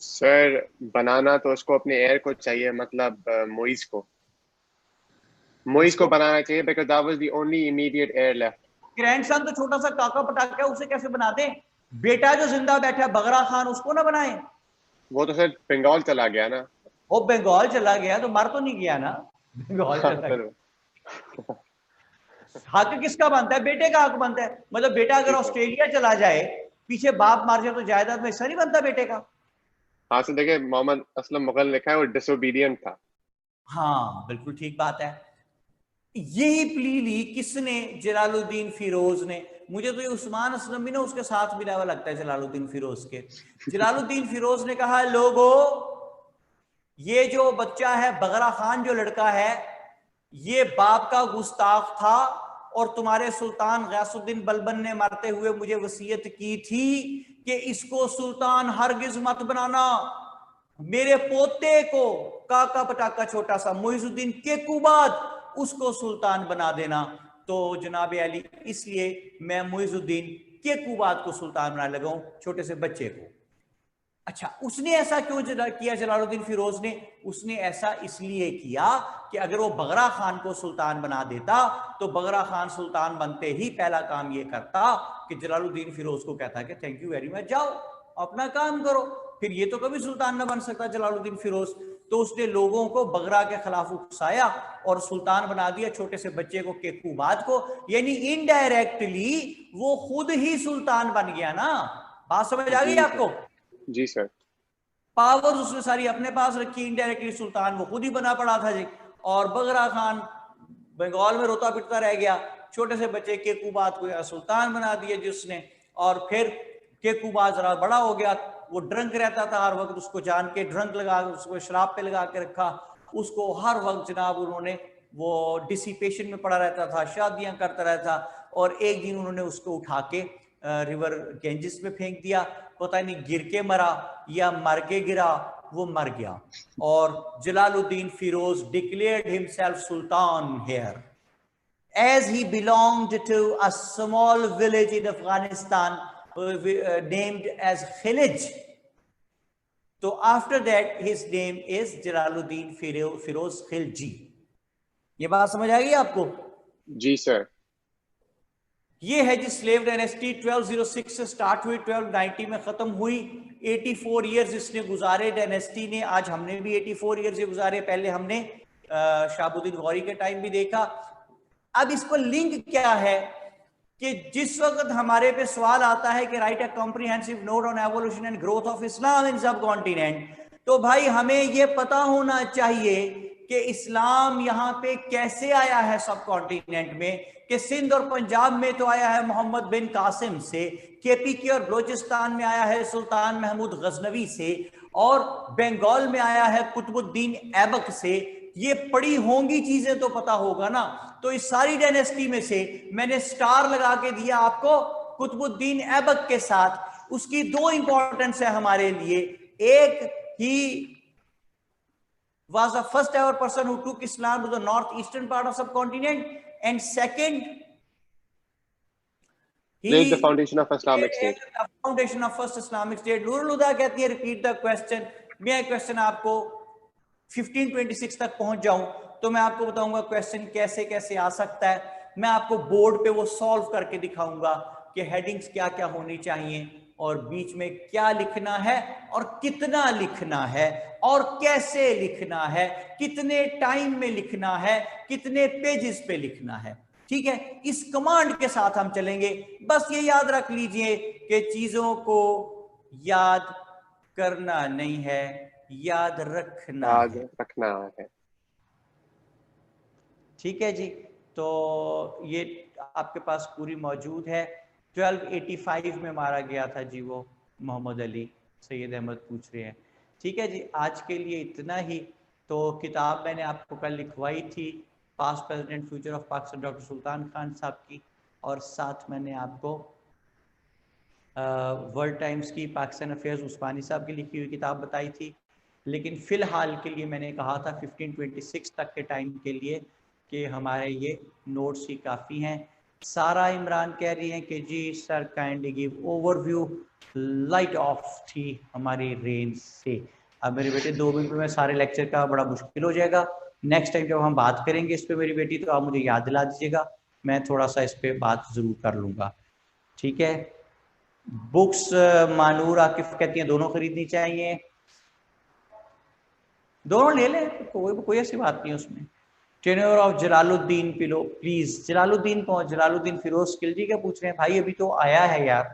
सर बनाना तो उसको अपने एयर को चाहिए, मतलब मोइज को बनाना चाहिए, because that was the only immediate air left. Grandson तो छोटा सा काका पटाखा है, उसे कैसे बना दें? बेटा जो जिंदा बैठा है बगरा खान, उसको ना बनाए? वो तो सर बंगाल चला गया ना। वो बंगाल चला गया तो मर तो नहीं गया ना, बंगाल चला गया। हक किसका बनता है? बेटे का हक बनता है। मतलब बेटा अगर ऑस्ट्रेलिया चला जाए, पीछे बाप मार जाए, तो जायदाद में हिस्सा नहीं बनता बेटे का? हाँ सर, देखिए मोहम्मद असलम मुगल लिखा है, वो डिसोबीडियंट था। हाँ बिल्कुल ठीक बात है। यही प्ली ली किसने? जलालुद्दीन फिरोज ने। मुझे तो ये उस्मान असलम भी ना उसके साथ मिला हुआ लगता है जलालुद्दीन फिरोज के। जलालुद्दीन फिरोज ने कहा, लोगों ये जो बच्चा है बगरा खान, जो लड़का है, ये बाप का गुस्ताख था, और तुम्हारे सुल्तान गयासुद्दीन बलबन ने मरते हुए मुझे वसीयत की थी कि इसको सुल्तान हरगिज मत बनाना। मेरे पोते को, काका पटाका छोटा सा मुइजुद्दीन केकूबाद, उसको सुल्तान बना देना। तो जनाब अली, इसलिए मैं मुइजुद्दीन केकूबाद को सुल्तान बनाने लगा हूं, छोटे से बच्चे को। अच्छा, उसने ऐसा क्यों किया जलालुद्दीन फिरोज ने? उसने ऐसा इसलिए किया कि अगर वो बगरा खान को सुल्तान बना देता, तो बगरा खान सुल्तान बनते ही पहला काम ये करता कि जलालुद्दीन फिरोज को कहता कि थैंक यू वेरी मच, जाओ अपना काम करो, फिर ये तो कभी सुल्तान न बन सकता जलालुद्दीन फिरोज। तो उसने लोगों को बगरा के खिलाफ उकसाया और सुल्तान बना दिया छोटे से बच्चे को, केकूबाद को। यानी इनडायरेक्टली वो खुद ही सुल्तान बन गया ना। बात समझ आ गई आपको? जी सर। पावर्स उसने सारी अपने पास रखी, इनडायरेक्टली सुल्तान वो खुद ही बना पड़ा था जी। और बगरा खान बंगाल में रोता पिटता रह गया, छोटे से बच्चे केकूबाद को सुल्तान बना दिया जिसने। और फिर केकूबाद जरा बड़ा हो गया, वो ड्रंक रहता था हर वक्त, उसको जान के ड्रंक लगा, उसको शराब पे लगा के रखा, उसको हर वक्त जनाब उन्होंने, वो डिसिपेशन में पड़ा रहता था, शादियां करता रहता। और एक दिन उन्होंने उसको उठा के रिवर गेंजिस में फेंक दिया, पता नहीं गिर के मरा या मर के गिरा, वो मर गया। और Jalaluddin Firoz declared himself sultan here, as he belonged to a small village in Afghanistan named as Khilj. So after that his name is Jalaluddin Firoz Khilji. ये बात समझ आ गई आपको? जी सर। ये है जी स्लेव डायनेस्टी, 1206 से स्टार्ट हुई, 1290 में खत्म हुई। 84 इयर्स इसने गुजारे डायनेस्टी ने। आज हमने भी 84 इयर्स गुजारे, पहले हमने शहाबुद्दीन गौरी के टाइम भी देखा। अब इसको लिंक क्या है कि जिस वक्त हमारे पे सवाल आता है कि write a comprehensive note on evolution and growth of Islam in subcontinent, तो भाई हमें यह पता होना चाहिए कि इस्लाम यहाँ पे कैसे आया है सब कॉन्टिनेंट में। कि सिंध और पंजाब में तो आया है मोहम्मद बिन कासिम से, केपीके और बलोचिस्तान में आया है सुल्तान महमूद गजनवी से, और बंगाल में आया है कुतुबुद्दीन ऐबक से। ये पड़ी होंगी चीजें तो पता होगा ना। तो इस सारी डायनेस्टी में से मैंने स्टार लगा के दिया आपको कुतुबुद्दीन ऐबक के साथ। उसकी दो इंपॉर्टेंस है हमारे लिए, एक ही was the first ever person who took Islam to the northeastern part of subcontinent, and second, he laid the foundation of Islamic State. The foundation of first Islamic State. Nurul हुदा कहती है repeat the question। मैं question आपको 1526 तक पहुंच जाऊं तो मैं आपको बताऊंगा क्वेश्चन कैसे कैसे आ सकता है। मैं आपको बोर्ड पे वो सॉल्व करके दिखाऊंगा कि हेडिंग्स क्या क्या होनी चाहिए, और बीच में क्या लिखना है, और कितना लिखना है, और कैसे लिखना है, कितने टाइम में लिखना है, कितने पेजेस पे लिखना है। ठीक है, इस कमांड के साथ हम चलेंगे। बस ये याद रख लीजिए कि चीजों को याद करना नहीं है, याद रखना है। ठीक है जी, तो ये आपके पास पूरी मौजूद है। 1285 में मारा गया था जी वो मोहम्मद अली, सैयद अहमद पूछ रहे हैं। ठीक है जी, आज के लिए इतना ही। तो किताब मैंने आपको कल लिखवाई थी, past president future of Pakistan, doctor Sultan Khan साहब की, और साथ मैंने आपको वर्ल्ड टाइम्स की पाकिस्तान अफेयर्स उस्मानी साहब की लिखी हुई किताब बताई थी। लेकिन फ़िलहाल के लिए मैंने कहा था 1526 तक के टाइम के लिए कि हमारे ये नोट्स ही काफ़ी हैं। सारा इमरान कह रही हैं कि जी sir kindly give overview, light of थी हमारी रेंज से। अब मेरे बेटे 2 मिनट में सारे लेक्चर का बड़ा मुश्किल हो जाएगा। नेक्स्ट टाइम जब हम बात करेंगे इस पे मेरी बेटी, तो आप मुझे याद दिला दीजिएगा, मैं थोड़ा सा इस पे बात ज़रूर कर लूँगा, ठीक है। बुक्स मानूर आकिफ कहती हैं दोनों खरीदनी चाहिए, दोनों ले लें, कोई ऐसी बात नहीं उसमें। Tenure of Jalaluddin pillow please. Jalaluddin कौन? जलालुद्दीन फिरोज खिलजी क्या पूछ रहे हैं भाई? अभी तो आया है यार,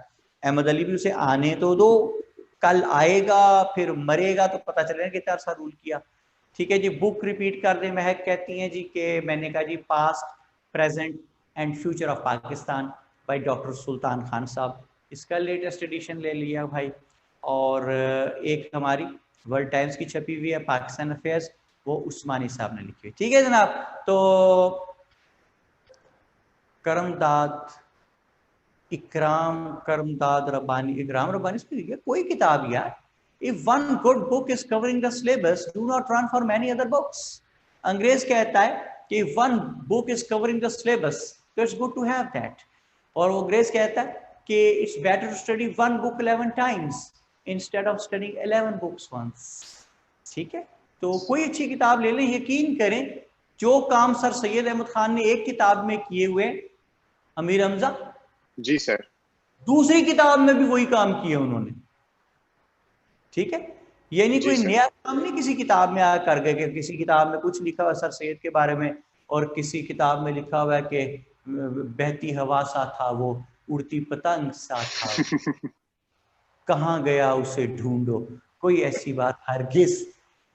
अहमद अली भी उसे आने तो दो, कल आएगा फिर मरेगा तो पता चलेगा कितना अर्सा रूल किया। ठीक है जी, बुक रिपीट कर दे। महक कहती हैं जी कि मैंने कहा जी past present and future of Pakistan by doctor Sultan Khan साहब, इसका लेटेस्ट एडिशन ले लिया भाई। और एक हमारी वर्ल्ड टाइम्स की छपी हुई है पाकिस्तान अफेयर्स, वो उस्मानी साहब ने लिखी हुई। ठीक है जनाब, तो करमदाद करमदाद रब्बानी, इकराम रब्बानी से कोई किताब यार। If one good book is covering the syllabus, do not run for many other books. अंग्रेज कहता है कि if one book is covering the syllabus, so it's good to have that. और वो अंग्रेज कहता है कि it's better to study one book 11 times instead of studying 11 books once. ठीक है, तो कोई अच्छी किताब ले लें। यकीन करें जो काम सर सैयद अहमद खान ने एक किताब में किए हुए, अमीर हमजा जी सर, दूसरी किताब में भी वही काम किया उन्होंने। ठीक है, ये नहीं कोई नया काम नहीं किसी किताब में आ कर गए। किसी किताब में कुछ लिखा हुआ सर सैयद के बारे में, और किसी किताब में लिखा हुआ है कि बहती हवा सा था वो, उड़ती पतंग सा था, कहाँ गया उसे ढूंढो। कोई ऐसी बात हरगिज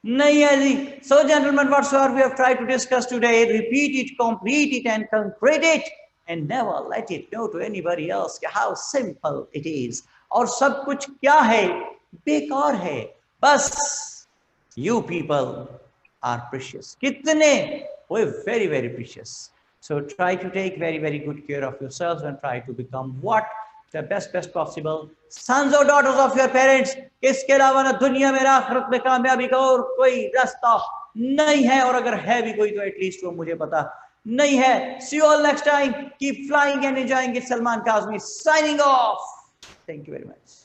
नहीं है जी। So gentleman, whatsoever we have tried to discuss today, repeat it, complete it and concrete it and never let it know to anybody else how simple it is। और सब कुछ क्या है? बेकार है बस। You people are precious। कितने? We're very very precious। So try to take very very good care of yourselves and try to become what the best possible sons or daughters of your parents। इसके अलावा ना दुनिया में आखिरत में कामयाबी का और कोई रास्ता नहीं है, और अगर है भी कोई तो एटलीस्ट वो मुझे पता नहीं है। See you all next time, keep flying and enjoying it। Salman Kazmi signing off। Thank you very much।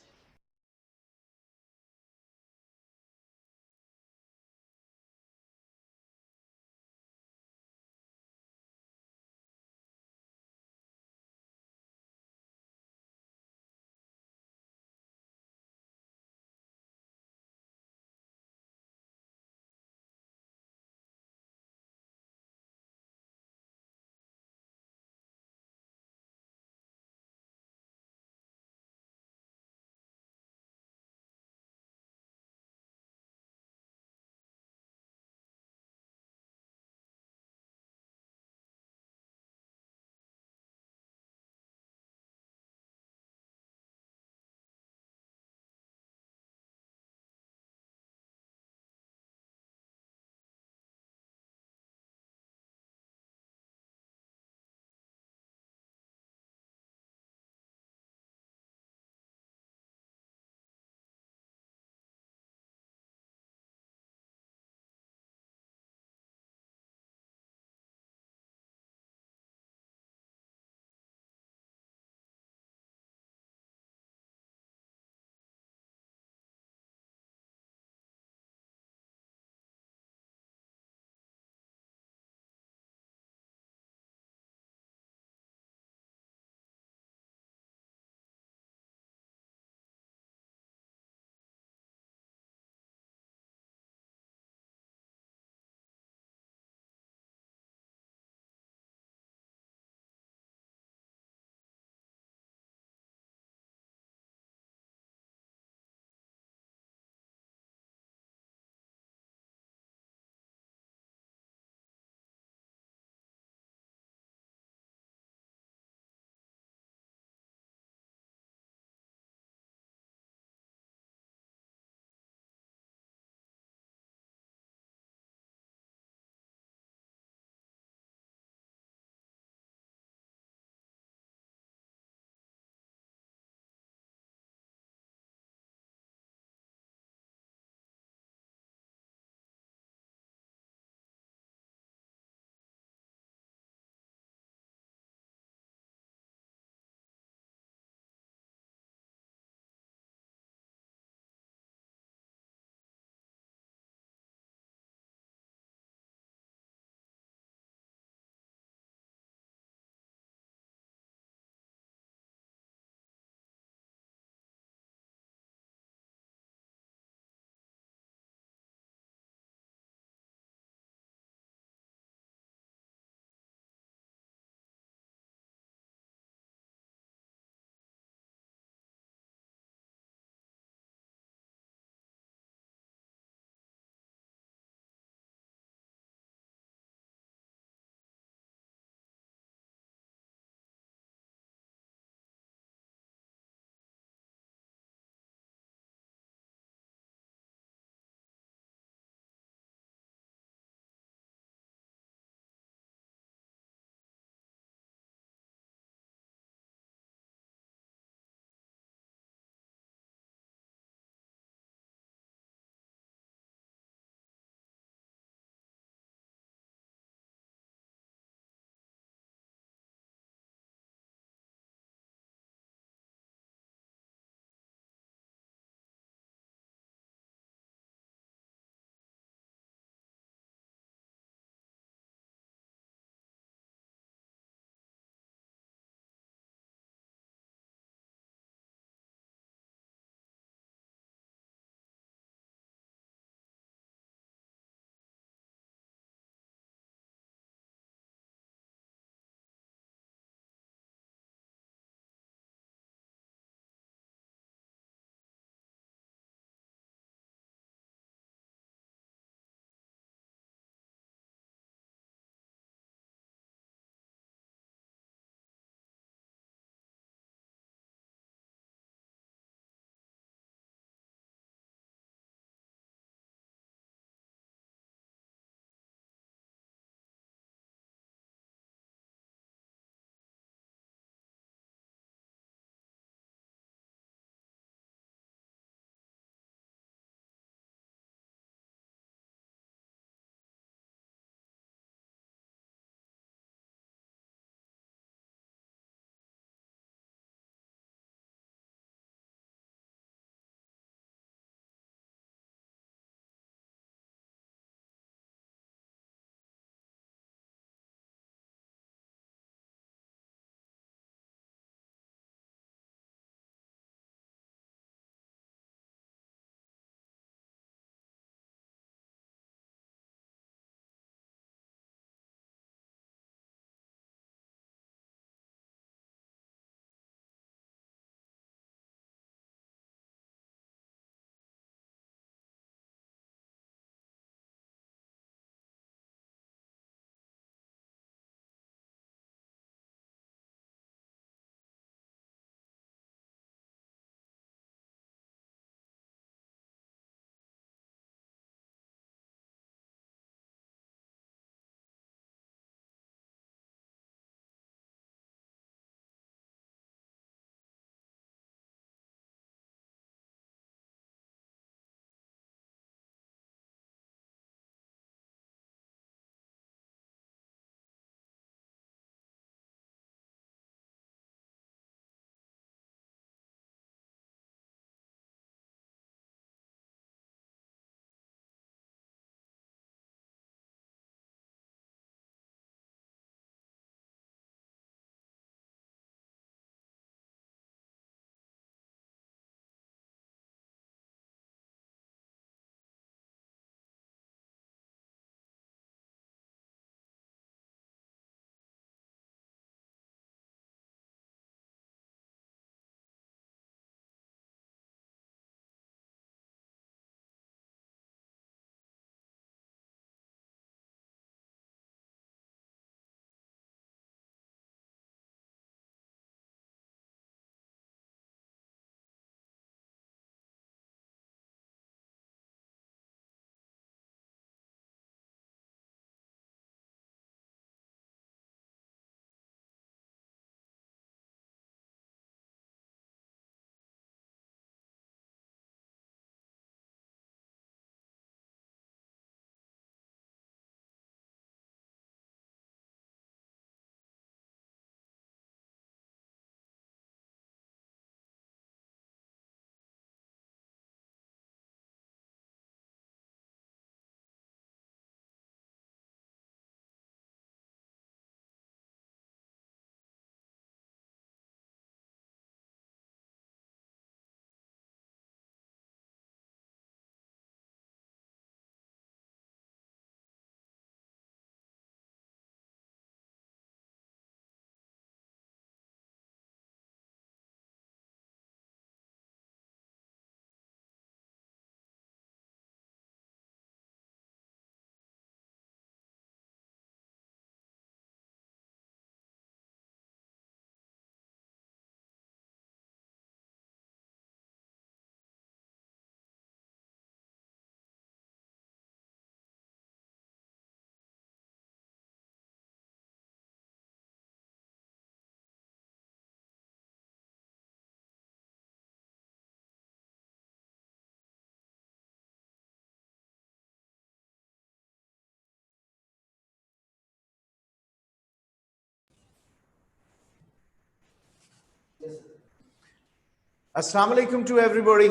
Assalamu alaikum to everybody.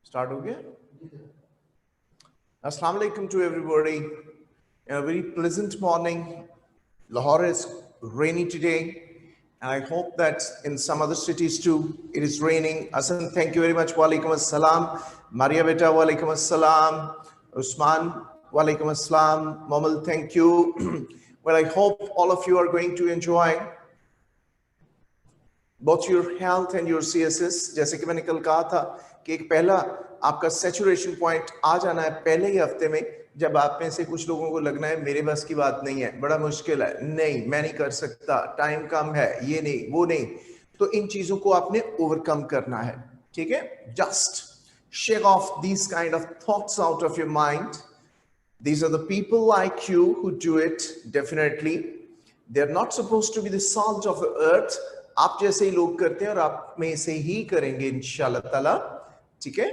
Start हो गया? Assalamu alaikum to everybody. A very pleasant morning. Lahore is rainy today, and I hope that in some other cities too it is raining. Asan, thank you very much. Walaikum assalam. Maria beta, walaikum assalam. Usman, walaikum assalam. Momal, thank you. Well, I hope all of you are going to enjoy both your health and your CSS. जैसे कि मैंने कल कहा था कि एक पहला आपका सैचुरेशन पॉइंट आ जाना है पहले ही हफ्ते में, जब आप में से कुछ लोगों को लगना है मेरे बस की बात नहीं है, बड़ा मुश्किल है, नहीं मैं नहीं कर सकता, टाइम कम है, ये नहीं वो नहीं, तो इन चीजों को आपने ओवरकम करना है. ठीक है, just shake off these kind of thoughts out of your mind. These are the people like you who do it. Definitely they're not supposed to be the salt of the earth. आप जैसे ही लोग करते हैं और आप में से ही करेंगे इंशाल्लाह ताला. ठीक है,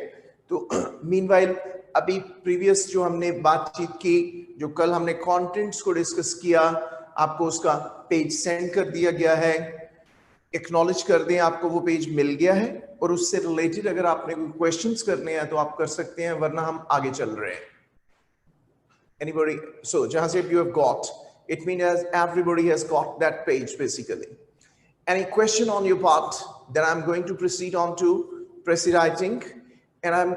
तो मीनवाइल अभी प्रीवियस जो हमने बातचीत की, जो कल हमने कंटेंट्स को डिस्कस किया, आपको उसका पेज सेंड कर दिया गया है. एक्नॉलेज कर दें, आपको वो पेज मिल गया है, और उससे रिलेटेड अगर आपने कोई क्वेश्चंस करने हैं तो आप कर सकते हैं, वरना हम आगे चल रहे हैं. Anybody? So जहां से you have got, it means everybody has got that page basically. Any question on your part? Then I'm going to proceed on to Prezi writing, and I'm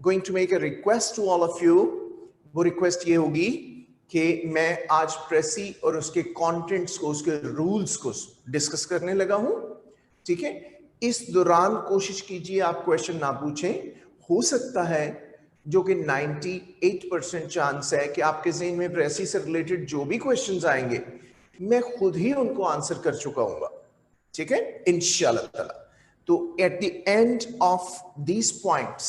going to make a request to all of you. वो request ये होगी कि मैं आज Prezi और उसके contents को, उसके rules को discuss करने लगा हूँ. ठीक है, इस दौरान कोशिश कीजिए आप क्वेश्चन ना पूछें. हो सकता है जो कि 98% चांस है कि आपके ज़हन में Prezi से रिलेटेड जो भी क्वेश्चंस आएंगे मैं खुद ही उनको आंसर कर चुका हूंगा. ठीक है, इंशाल्लाह ताला. तो at the end of these points,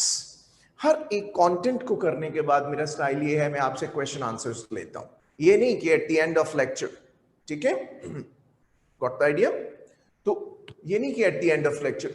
हर एक कंटेंट को करने के बाद मेरा स्टाइल ये है, मैं आपसे क्वेश्चन आंसर्स लेता हूं, ये नहीं कि eight the end of lecture. ठीक है, गॉट द आइडिया? तो ये नहीं कि eight the end of lecture,